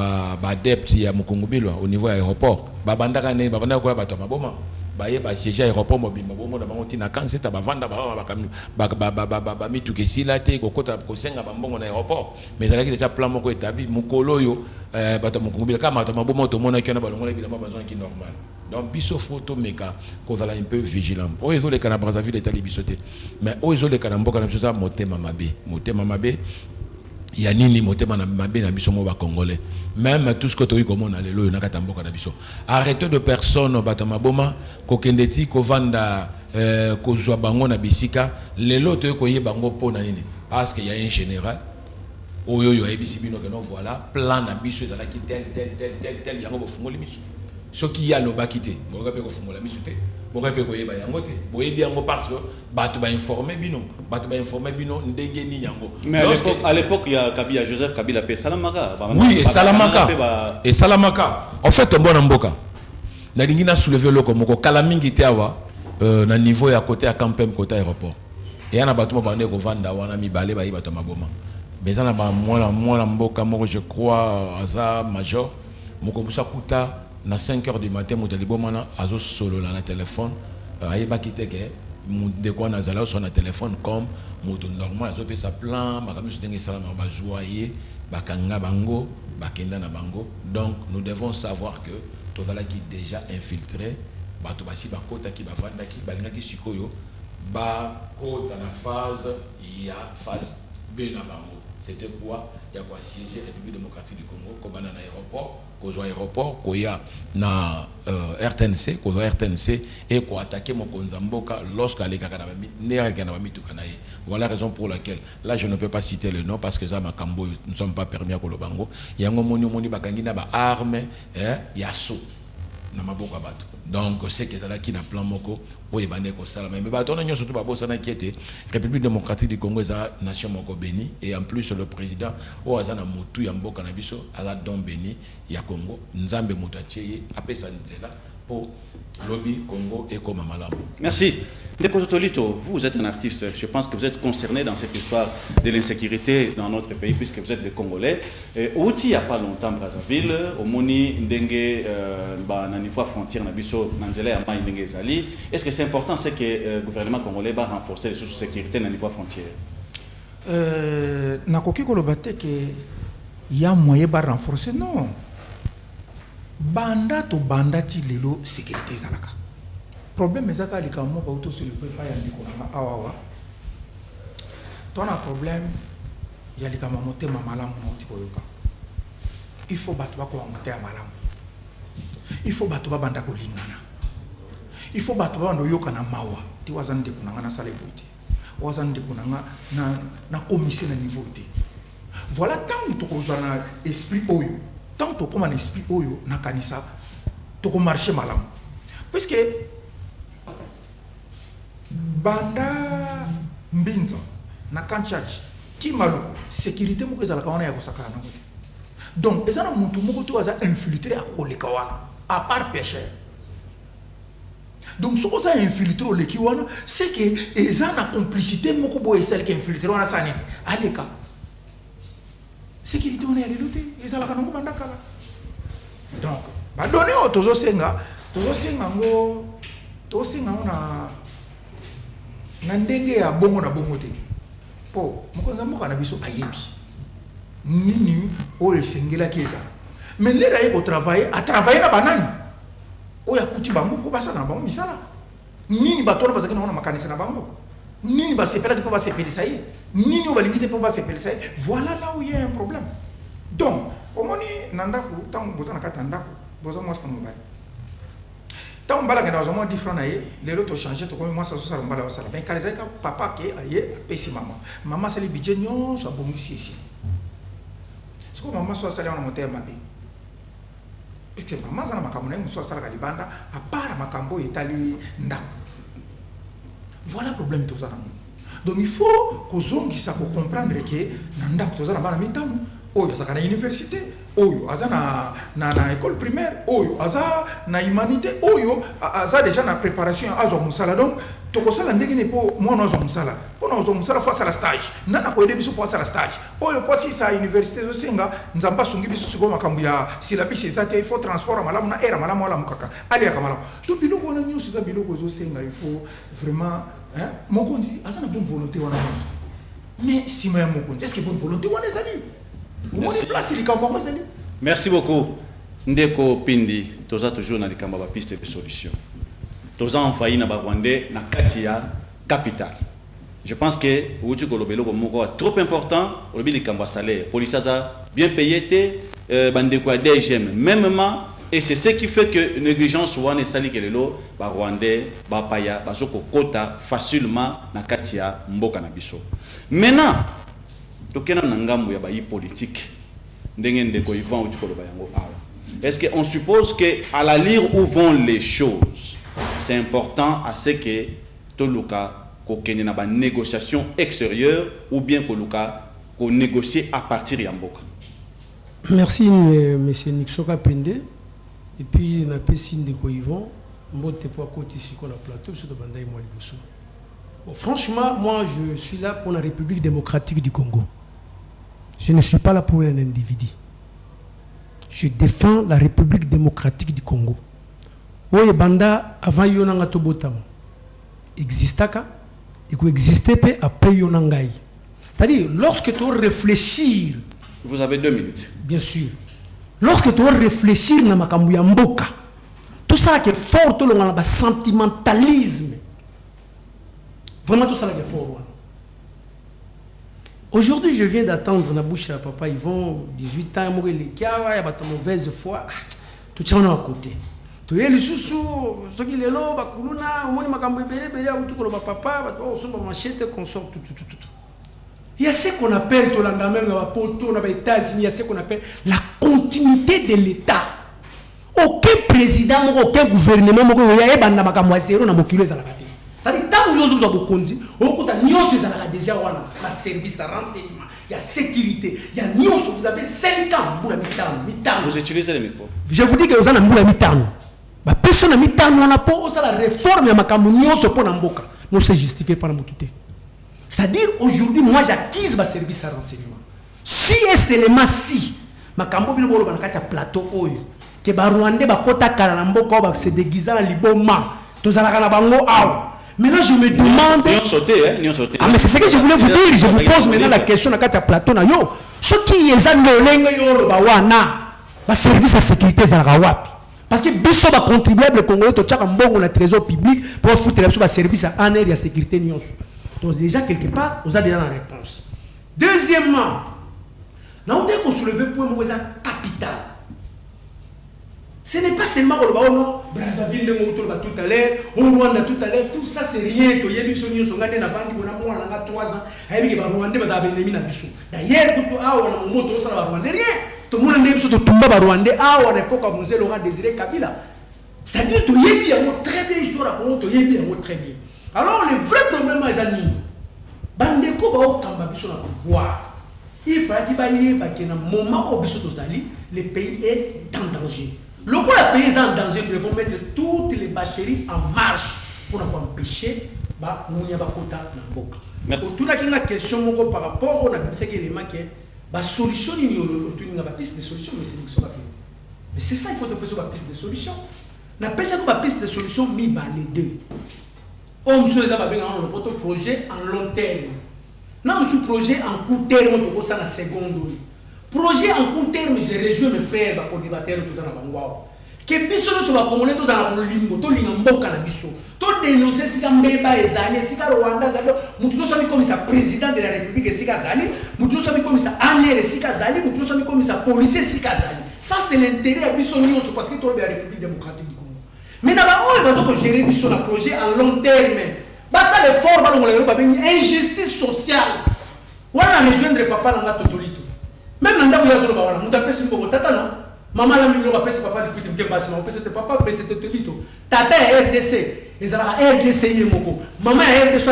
adepte il y a Mukongobilo au niveau aéroport. Babanda quoi batoma boma. Baye ba siège aéroport mobile bomo na bango tina quand c'est ba vanda ba mitu ke silate ko kota ko senga ba mbongo na aéroport. Mais ça a déjà plan moko établi Mukolo yo bato Mukongobilo kama to mabomo to mona kiona balongo na bilamba besoin qui normal. Donc, biso photo meka, qu'on va un peu vigilant. Oh, ils ont les canards Brazzaville et Talibisoté. Mais oh, ils ont les canards Mboka, Motema Mabé. Il y a ni Motema Mabé, na biso moba congolais. Même tout ce que tu as comme on a les lois, Nakatamboka na biso. Arrêtez de personnes, Batamaboma, Kokendeti, Kovanda, Kozwa Bango na Bisika, les lots tu as Bango po na nini. Parce qu'il y a un général. Oh, yo, Ebisibino, que non, voilà, plan na biso, ça qui tel, il y a un fonds limite. Ce qui y a le bas quitté, bon rappel qu'on fout la misute, bon rappel qu'on y va yangote, bon bien on parce que bateau va informer bino, ndenge ni yango. Mais à l'époque il y a Kabila Joseph Kabila P Salamaka. Oui et Salamaka. En fait bon mboka. Na lingina soulever le comme ko kalamingi te awa na niveau ya côté à Campem côté aéroport. Et y a na bateau ba ne ko vanda wana mi balé ba bateau maboma. Mais ça na ba moi mboka moi je crois asa major moko musa kuta na 5h du matin motali bomana azo solo na téléphone ayeba kiteke de quoi na zala sur na téléphone comme moto normal azo pe sa plan makamu ndenge sala na ba joyer bakanga bango bakenda na bango. Donc nous devons savoir que tozala qui déjà infiltré bato basi bakota ki bavanda ki balinga ki sikoyo ba kota na phase il y a phase C'était quoi? Il y a quoi siéger la République démocratique du Congo, comme un aéroport, qu'on aéroport, qu'on y a na RTNC, qu'on a RTNC et qu'on attaqué mon Konzamboka lorsqu'elle est voilà la raison pour laquelle là je ne peux pas citer le nom parce que ça m'a cambo, nous ne sommes pas permis à Kolobango. Il y a un moni bakangina ba arme, yasso. Donc c'est que là qui n'a plan moko pour ébaner comme ça mais bah on surtout pas ça inquiété République démocratique du Congo est nation moko béni et en plus le président au azana motu ya mboka na biso ala don béni ya Congo nzambe mutatie apesa nzela pour lobby Congo et comme malamu. Merci. Ndeko Tolito, vous êtes un artiste, je pense que vous êtes concerné dans cette histoire de l'insécurité dans notre pays puisque vous êtes des Congolais. Outi il n'y a pas longtemps Brazzaville, au Moni Ndenge Nanifwa frontière Nabiso Nanzele Ama Ndenge Zali. Est-ce que c'est important c'est que le gouvernement congolais va renforcer les sources de sécurité dans Nanifwa frontière? Nakoki kolobate que il y a moyen de renforcer non. Banda to bandati lelo sécurité zalaka. Problème est que les Camerounais ne peuvent pas y aller. Ton problème, il y a les Camerounais qui sont il faut battre les malam. Il faut battre les banda ko lingana. Il faut battre les banda yoka na mawa. Ti wazan de kunanga na sale boite. Wazan de kunanga na commission na niveau te. Voilà tant que tu as un esprit oyo, tant que tu as un esprit oyo na kanisa, tu as marché malam. Parce que banda mbinza na kanchachi ti maluku sécurité moko ezala kawana ya kosaka na ngote donc ezana mutu moko to aza infiltré akoleka wana à part pêcheur donc ce qu'on a infiltré au leki wana c'est que ezana complicité moko boye celle qui infiltré wana sani aleka sécurité wana ya lelote ezala kana ngo banda kala donc ba donner au tozo senga ngo to senga na ndenge ya bongo na bongo te po mokonza moko na biso ayebi nini o esengela kieza mais lera yeko travailler na banani o ya kuti bango ko basa na bango misala nini batoro bazaki na makanisa na bango nini ba sepela te po ba sepelisa ye nini o balingi te po ba sepelisa ye voilà là où il y a un problème donc omoni nandaku tango bozana kata ndako bozo mwasta mobali tant bala que dans un différent les autres changé to comme moi ça ça mbala ça ben quand les papa qui aye pesi maman c'est le budget non ça bon ici ce que maman soit salé on monter mapi puisque maman ça na makamona soit sala kalibanda à part makambo itali nda voilà le problème tout ça donc il faut que zongi ça pour comprendre que nda tout ça na bana mitamu oyo azaka na université oyo aza na école primaire oyo aza na humanité oyo aza déjà na préparation azo musala donc tokosala ndenge ne po mwana azo musala pona azo musala face à la stage nana ko debiso face à la stage oyo po si sa université zo senga nzamba sungi biso siko makambu ya silabisi ezate il faut transport malamu na era malamu ala mukaka ali ya kamala to biloko na nyusu za biloko zo senga il faut vraiment mokonzi aza na bonne volonté wana mais si ma mokonzi est-ce que bonne volonté wana ezali? Merci beaucoup. Ndeko Pindi, toza toujours na likamba ba piste de solution. Toza envahi na ba Rwandais na katia capitale. Je pense que outi ko lobelo ko moko trop important, lobi likamba salaire. Police aza bien payé te bandeko DGM mêmement et c'est ce qui fait que négligence wana sali kelelo ba Rwandais ba paya bazoko kota facilement na katia mboka na biso. Maintenant tokena na ngambo ya bayi politique ndenge ndeko Yvan utikolo bayango awa. Est-ce qu'on suppose que à la lire où vont les choses, c'est important à ce que toluka ko kenya na ba négociation extérieure ou bien ko luka ko négocier à partir ya mboka? Merci monsieur Nixoka Pende et puis na pesi ndeko Yvan mbote po côté sur la plateau sur de bandai moi liboso. Bon, franchement, moi je suis là pour la République démocratique du Congo. Je ne suis pas là pour un individu. Je défends la République démocratique du Congo. Oye banda avant yonanga tobotam. Existaka et que existait pe après yonangai. C'est-à-dire lorsque tu réfléchir. Vous avez 2 minutes. Bien sûr. Lorsque tu réfléchir na makambu ya mboka. Tout ça qui est fort tout le sentimentalisme. Vraiment tout ça qui est fort. Aujourd'hui, je viens d'attendre na bouche à papa Yvon, 18 ans, il y a une mauvaise foi. Tout ça, on est à côté. Tu es le sous-sous, ce qui est là, on est papa, on machette, qu'on sort tout. Il y a ce qu'on appelle, il y a ce qu'on appelle la continuité de l'État. Aucun président, aucun gouvernement, c'est-à-dire, tant que vous avez conduit, déjà la service à renseignement, il y a sécurité, il y a vous avez 5 ans pour la mi-temps. Vous utilisez le micro. Je vous dis que vous avez la mi-temps. Personne n'a mi-temps, on a pas la réforme, il y a ma mboka. Nous c'est justifié par la motuté. C'est-à-dire, aujourd'hui, moi j'acquise ma service à renseignement. Si et seulement si, ma cambo bino bolo banakati ya plateau oyo, que ba Rwandais ba kota kala na mboka ba se déguisant en liboma, tozalaka na bango awa. Maintenant, je me demande. Ah, mais c'est ce que je voulais vous dire. Je vous pose maintenant la question dans le plateau. Ce qui est un service de sécurité, parce que Bisso va contribuer au Congolais, tout le trésor public pour foutre le service à un air de sécurité. Donc, déjà, quelque part, vous avez déjà la réponse. Deuxièmement, là, on dit qu'on soulève pour un capital. Ce n'est pas seulement le Brazzaville de tout à l'heure, au Rwanda tout à l'heure, tout ça c'est rien. Il y a des gens qui sont en train de 3 ans, il y a des Rwandais qui ont été mis. D'ailleurs, tout le monde a rien. Tout le monde a dit que tout Rwandais à l'époque où Laurent Désiré Kabila. C'est-à-dire que il y a très bien histoire à Congo, il y a très bien. Alors, le vrai problème est que Bandeko va au Kambabiso na pouvoir. Il faut que dans le moment où le pays est en danger. Le pays est en danger, nous devons mettre toutes les batteries en marche pour empêcher Mounia Bakota Namboka. Tout la question par rapport à ce élément qui est la solution, il y a une piste de solution, mais c'est une solution. Mais c'est ça, il faut penser à la piste de solution. La piste de solution, mis les deux. On se les a le projet en long terme. Non, ce projet en court terme, on peut la seconde. Projet en court terme, j'ai rejoint mes frères pour débattre tout ça dans le que biso no soba congolais tous en bolingo to linga mboka na biso to dénoncer sika mbeba ezali sika Rwanda zali mutu no somi comme ça président de la République sika zali mutu no somi comme ça ANR sika zali mutu no somi comme ça policier sika zali. Ça c'est l'intérêt à biso nyonso parce que to la République démocratique du Congo. Mais na ba o ba to gérer biso na projet en long terme. Ba ça le fort ba ngolelo ba bengi injustice sociale. Wala rejoindre papa na totolito. Même dans ndako ya zolo ba wana mutu apesi mboko tata non. Maman la mignon va passer papa depuis que je suis c'était papa mais c'était Tolito. Tata RDC, les RDC yemoko. Maman RDC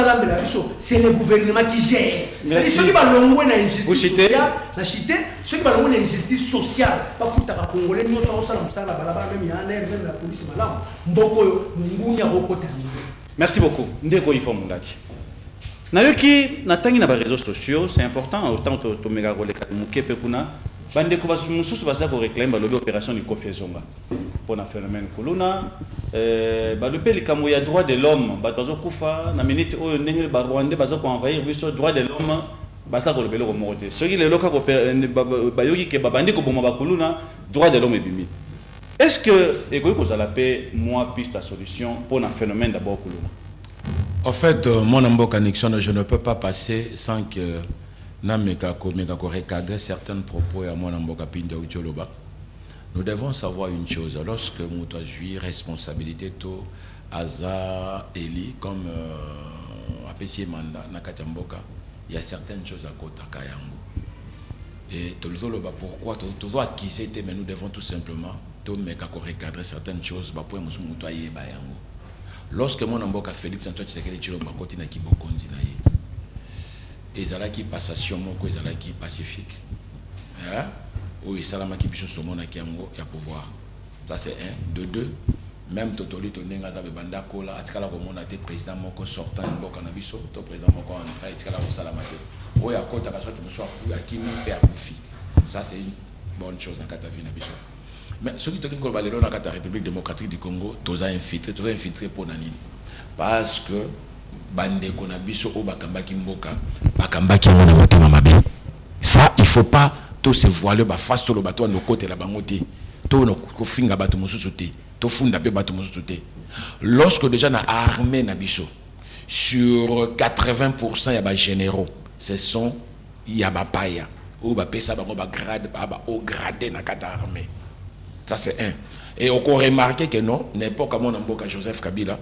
c'est le gouvernement qui gère. C'est ceux qui va longuer na injustice sociale, na chité, ceux qui va longuer na injustice sociale. Pas foutre à congolais nous sommes ça la balaba même il y a même la police malam. Mboko mungunya boko terminé. Merci beaucoup. Ndeko Yvon Mundadi. Nayoki natangi na ba réseaux sociaux, c'est important autant to mega koleka mukepe kuna. Bande ko mususu basa ko réclame ba l'opération du Kofezonga pour un phénomène kuluna ba le peli kamo ya droit de l'homme ba tozo kufa na minute o ndenge ba Rwanda baza ko envahir biso droit de l'homme basa ko le belo ko moté ce qui le loka ko ba yoki ke ba bande ko boma ba kuluna droit de l'homme ebimi. Est-ce que eko ko za la paix moi piste à solution pour un phénomène d'abord kuluna? En fait mon amboka Nixon je ne peux pas passer sans que nous certains propos à mon amboka Pinda Ucholoba. Nous devons savoir une chose. Lorsque nous avons joué responsabilité to Aza Eli comme APC Manda Nakatamboka, il y a certaines choses à côté de Kayango. Et Tololoba pourquoi tu vois qui c'était, mais nous devons tout simplement recadrer certaines choses pour nous motoyer Bayango. Lorsque mon amboka Félix Antoine Tshisekedi Tshilombo continue qui bokonzi na ye. Ezalaki passation moko ezalaki pacifique. Hein? Oui, salamaki biso somona kiango ya pouvoir. Ça c'est un. De deux, même Totoli Tonenga za banda kola atikala komona te président moko sortant mboka na biso, to président moko entré atikala ko salamate. O ya kota ka soki muso aku akimi pe akufi. Ça c'est une bonne chose en Katavi na biso. Mais ce qui te dit qu'on va aller dans la République démocratique du Congo, tous infiltré pour Nanine. Parce que bande qu'on a biso au bakambaki mboka bakambaki mona motema mabe. Ça il faut pas tout se voiler ba face sur le bateau no côté la bangote to no ko finga bato mususu te to funda pe bato mususu te. Lorsque déjà na armée na biso sur 80% ya ba généraux ce sont il y a ba paya ou ba pesa ba grade ba au gradé na kata armée. Ça c'est un. Et on remarqué que non, n'importe comment on a Joseph Kabila,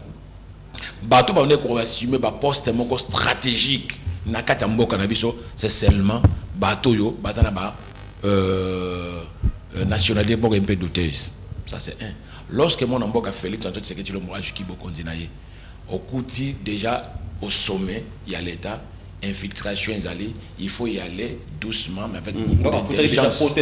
bateau ba on est qu'on assumer ba poste moko stratégique na kata mboka na biso, c'est seulement bateau yo bazana ba nationalité pour un peu douteuse. Ça c'est un. Lorsque mon amboka Félix Antoine Tshisekedi Tshilombo a juki bokondinaye, au côté déjà au sommet, il y a l'État, infiltration il faut y aller doucement mais avec beaucoup d'intelligence.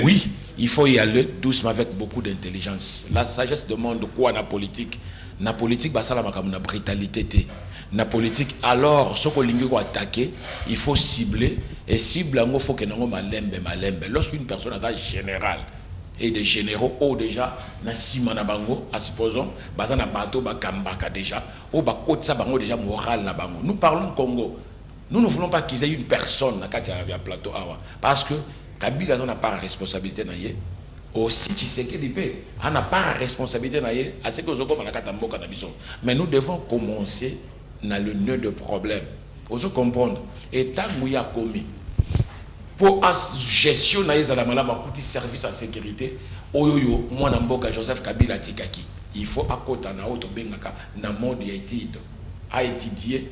Oui, il faut y aller doucement avec beaucoup d'intelligence. La sagesse demande quoi dans la politique? Na politique bah ça la na brutalité. Na politique alors ce qu'on lingue attaquer, il faut cibler et cible il faut que nango malembe. Lorsqu'une personne est générale et des généraux ou déjà na sima na bango à supposons bazana bateau ba kambaka déjà ou ba kotsa bango déjà moral na bango. Nous parlons Congo. Nous ne voulons pas qu'ils aient une personne na kati ya plateau awa parce que Kabila n'a pas responsabilité na yé. Aussi Tshisekedi on n'a pas responsabilité na yé à ce que ozoko na kata mboka na biso. Mais nous devons commencer dans le nœud de problème. Vous comprendre et tangu ya komi pour gestion na yeza la malama kuti service à sécurité oyoyo mwana mboka Joseph Kabila tikaki. Il faut akota na auto bengaka na mode ya étude a étudier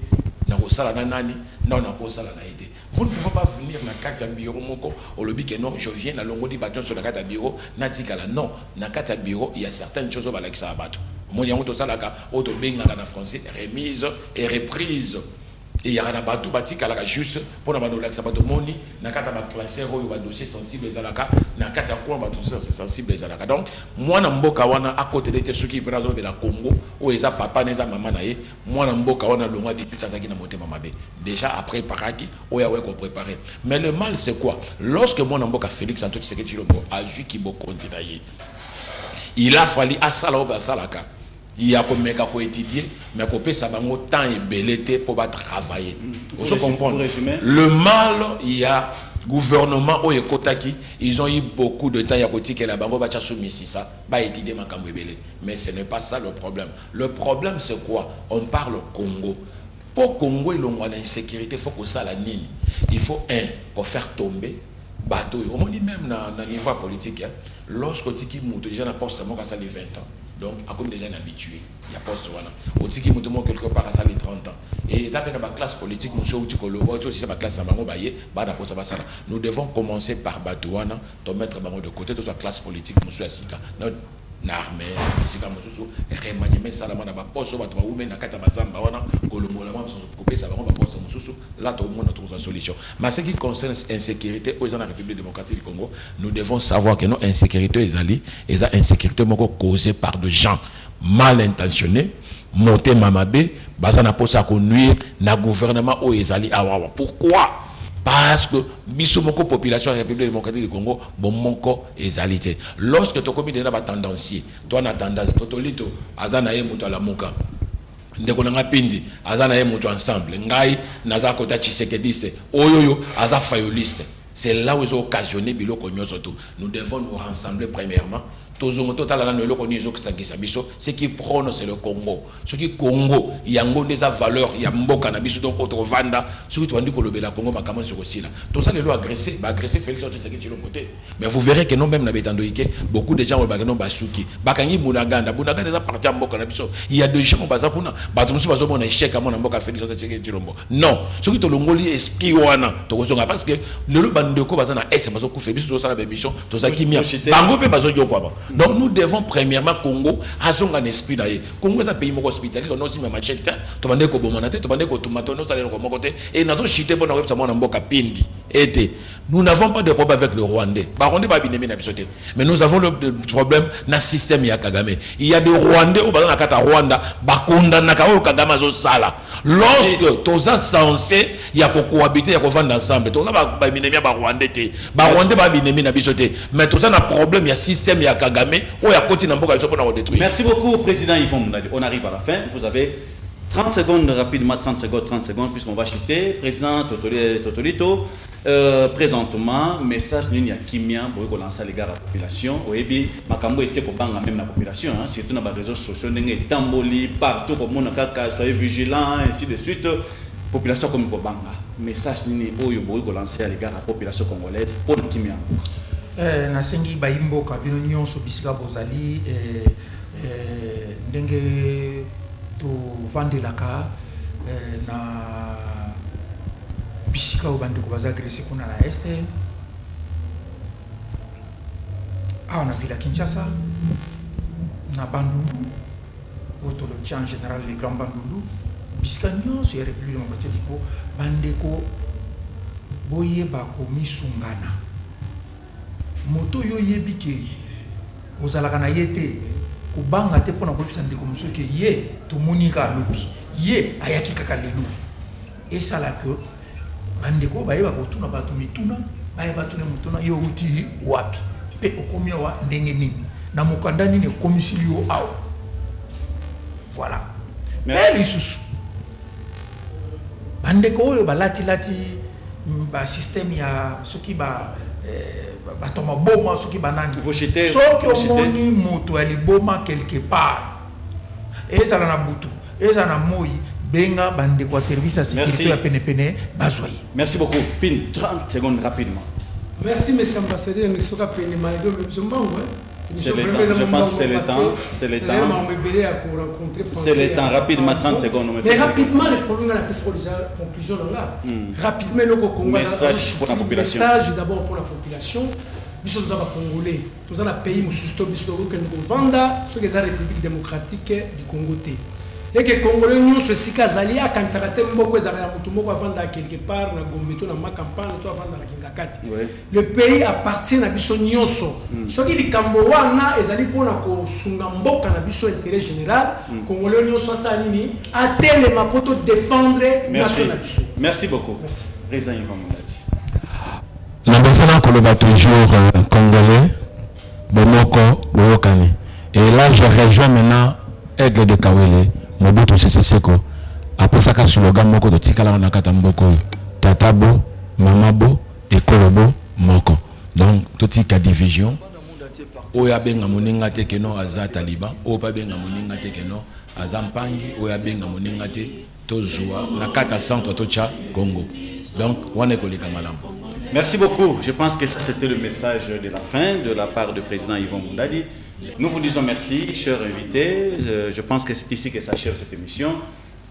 na kosala na nani na na kosala na aide. Vous ne pouvez pas venir na kata bureau moko au lobby que non je viens na longo di bâton sur la kata bureau na tikala non na kata bureau il y a certaines choses ba la ça bato. Mon yango to salaka auto bengaka na français remise et reprise. Et il y a un bateau bâti qui est juste pour nous dire que ça va moni na kata ba classer oyo ba dossier sensible ezalaka na kata kwa ba dossier sensible ezalaka. Donc moi na mboka wana à côté de ceux qui prennent de la Congo ou eza papa neza maman na ye moi na mboka wana longa de tout azaki na motema mabe déjà après paraki oya ouais ko préparer. Mais le mal c'est quoi? Lorsque moi na mboka Félix Antoine Tshisekedi Tshilombo a ju ki bo continuer il a fallu à sala ou ba salaka. Il y a comme mec à étudier, mais qu'on peut savoir temps et belleté pour travailler. Vous comprenez? Le mal, il y a gouvernement au Ekotaki, ils ont eu beaucoup de temps à côté que la banque va chercher ça, va étudier ma camouébélé. Mais ce n'est pas ça le problème. Le problème c'est quoi? On parle Congo. Pour Congo, il y a une insécurité, il faut que ça la nini. Il faut pour faire tomber bateau. On dit même dans le niveau politique, lorsque tu as déjà un poste, ça les 20 ans. Donc, à comme déjà habitué, il y a poste au tiki moutoumon quelque part à ça les 30 ans. Et là, dans la classe politique, nous devons commencer par Batouana, de mettre de côté toute la classe politique, notre armée, là, tout le monde trouve une solution. Mais ce qui concerne l'insécurité aux République démocratique du Congo, nous devons savoir que nos insécurité est insécurité causée par des gens mal intentionnés, montés mamabé, bazana posa ko nuire na gouvernement au ezali awawa. Pourquoi? Parce que bisomoko population de la République démocratique du Congo bon monko ezalité. Lorsque tu commis déjà ba tendancier, toi na tendance totolito azana ye muto la moka. Ndeko nanga pindi azana ye muto ensemble. Ngai naza kota Tshisekediste oyoyo aza fayoliste. C'est là où ils ont occasionné biloko nyosoto. Nous devons nous rassembler premièrement. Ce qui prône c'est le Congo. Ce qui Congo, il y a des valeurs, il y a mboka na biso donc autre vanda. Ce qui tu dis que le Congo ma kamon sur aussi là. Tout ça les lois agressé, agressé Félix Antoine Tshisekedi Tshilombo. Mais vous verrez que non même na betandoike, beaucoup de gens au bagano basuki. Bakangi Bunaganda est parti en mboka na biso. Il y a des gens au bazakuna, batumsu bazo mon échec à mon mboka Félix Antoine Tshisekedi Tshilombo. Non, ce qui to longoli esprit wana, to kozonga parce que le bandeko bazana ese bazo ku Félix to sala bémission, to zakimia. Bango pe bazo yo kwa. Donc nous devons premièrement Congo avoir un esprit d'ailleurs. Congo est un pays hospitalier, on a aussi ma machette, tu vas dire que bomanate, tu vas dire que tomato, nous allons comme côté et nous avons chité pour nous faire ça mboka pindi. Nous n'avons pas de problème avec le Rwandais. Mais nous avons le problème dans le système ya Kagame. Il y a des Rwandais au bazana kata Rwanda, bakunda nakao Kagame zo sala. Lorsque tous ça censé, il y a pour cohabiter, il y a pour vendre ensemble. Tous ça ba binemia ba Rwandais te. Ba Rwandais ba binemia na bisoté. Mais tous ça na problème, il y a système ya Kagame. Merci beaucoup, Président Yvon Moundadi. On arrive à la fin. Vous avez 30 secondes, rapidement, 30 secondes, puisqu'on va chuter. Président Totolito, présentement, message ligne Kimia, pour lancer à l'égard de la population. Oebi, Makambo était pour banga même la population, surtout dans les réseaux sociaux, Tamboli, partout, comme on a soyez vigilants, ainsi de suite. population comme Bobanga, message ni oyo boy ko lancer à l'égard de la population congolaise pour kimia. Nasengi baimbo kabino nyonso bisika bozali ndenge to vandelaka na bisika obande ko baza agressé kuna na este na Villa Kinshasa na Bandundu auto le en général les grands Bandundu bisika nyonso ya République démocratique du Congo bandeko boyeba ko misungana moto yo yebike ozalaka na yete kubanga te pona ko bisande ko muso ke ye to monika lobi ye ayaki kaka lelo esala que bandeko bayeba ko tuna batu mituna bayeba tuna mutuna yo uti wapi pe okomia wa ndenge nini na mukanda nini komisilio awo voilà mais lisusu bandeko oyo balati ba système ya soki ba batoma boma soki banani soki omoni moto aliboma quelque part ezala na butu ezala na moi benga bande kwa service à sécurité ya pene bazwayi. Merci beaucoup. Pin 30 secondes rapidement. Merci monsieur ambassadeur Nisoka Pene Maldo Mzombango. C'est le temps, je pense que c'est le temps. C'est le temps. C'est le temps, rapidement, 30 secondes. Mais rapidement, les problèmes, on a déjà conclusion là. Rapidement, le Congo, message pour la population. Message d'abord pour la population. Nous sommes Congolais. Nous avons un pays, nous sommes Vanda, ce qui est la République démocratique du Congo. Et que les Congolais, nous sommes si Kazali, à Kantarate, Mboko, Zaramutumoko, à vendre quelque part, na Gombeto, na Makampane, à vendre la Kingakati. Le pays appartient à Bisso Nyonso. Ce qui est Kambowana, et Zali pour la Sungamboka, na Bisso intérêt général, Congolais, Nyonso, Salini, à tel ma poto défendre national. Merci beaucoup. Merci. Président Yvan Moundadi. L'ambassadeur Koloba toujours congolais, Bomoko, Boyokani. Et là, je rejoins maintenant Aigle de Kawele. Mobutu Sese Seko après ça ka slogan moko to tikala na kata mboko tatabo mamabo ekolobo moko donc to tika division oya benga moninga te keno aza taliban o pa benga moninga te keno aza mpangi oya benga moninga te to zwa na kata centre to cha Congo donc wane kolika malamu. Merci beaucoup. Je pense que ça c'était le message de la fin de la part du président Yvan Moundadi. Nous vous disons merci, chers invités. Je pense que c'est ici que s'achève cette émission.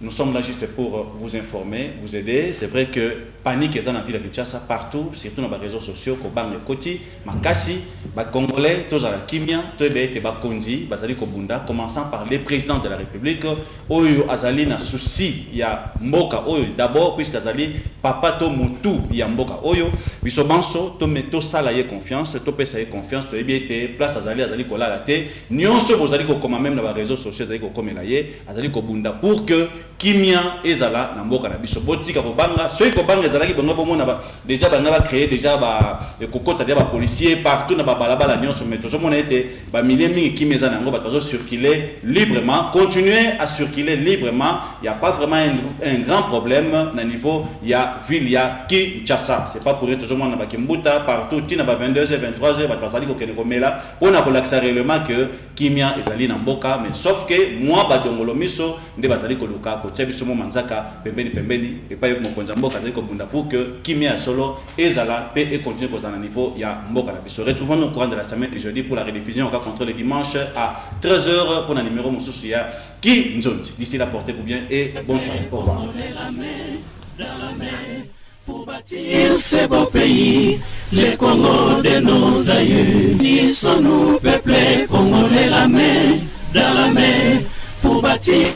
Nous sommes là juste pour vous informer, vous aider. C'est vrai que panique est dans la ville de Kinshasa partout, surtout dans les réseaux sociaux, comme le Koti, Makasi, les Congolais, tous à la Kimia, tous les Kondi, Bazali Kobunda, commençant par les présidents de la République. Oyo Azali na souci, il y a Mboka Oyo d'abord, puisque Azali, Papa to Moutou, il y a Mboka Oyo, Bisobanso, to meto salaye confiance, to pesaye confiance, to ebiete, place Azali Kola la te, Nyonso Bozali Koma même dans les réseaux sociaux, Azali Kokomelaye, Azali Kobunda, pour que Kimia ezala na mboka na biso botika kobanga soki kobanga ezalaki bango bomona ba déjà banga ba créer déjà ba kokota dia ba policier partout na ba balabala nyonso mais toujours mona ete ba milliers mingi kimia ezana ngo ba bazo circuler librement continuer à circuler librement il y a pas vraiment un grand problème na niveau ya ville ya Kinshasa c'est pas pour être toujours mona ba kimbuta partout tina ba 22h 23h ba bazali ko kene komela on a relaxer réellement que kimia ezali na mboka mais sauf que moi ba dongolo miso nde bazali ko luka Tsebisomo Manzaka, pembeni, et pas mon Konzamboka, pour que Kimia Solo, Ezala, et continue à niveau, il y a Mboka. Retrouvons-nous au courant de la semaine de jeudi pour la rediffusion, on va contre le dimanche à 13h pour un numéro Moussousia qui nous d'ici là, portez-vous bien et bonne soirée. Au revoir. Pour bâtir ce beau pays, les Congos de nos aïeux, unissons-nous, peuple congolais, la main dans la main, pour bâtir.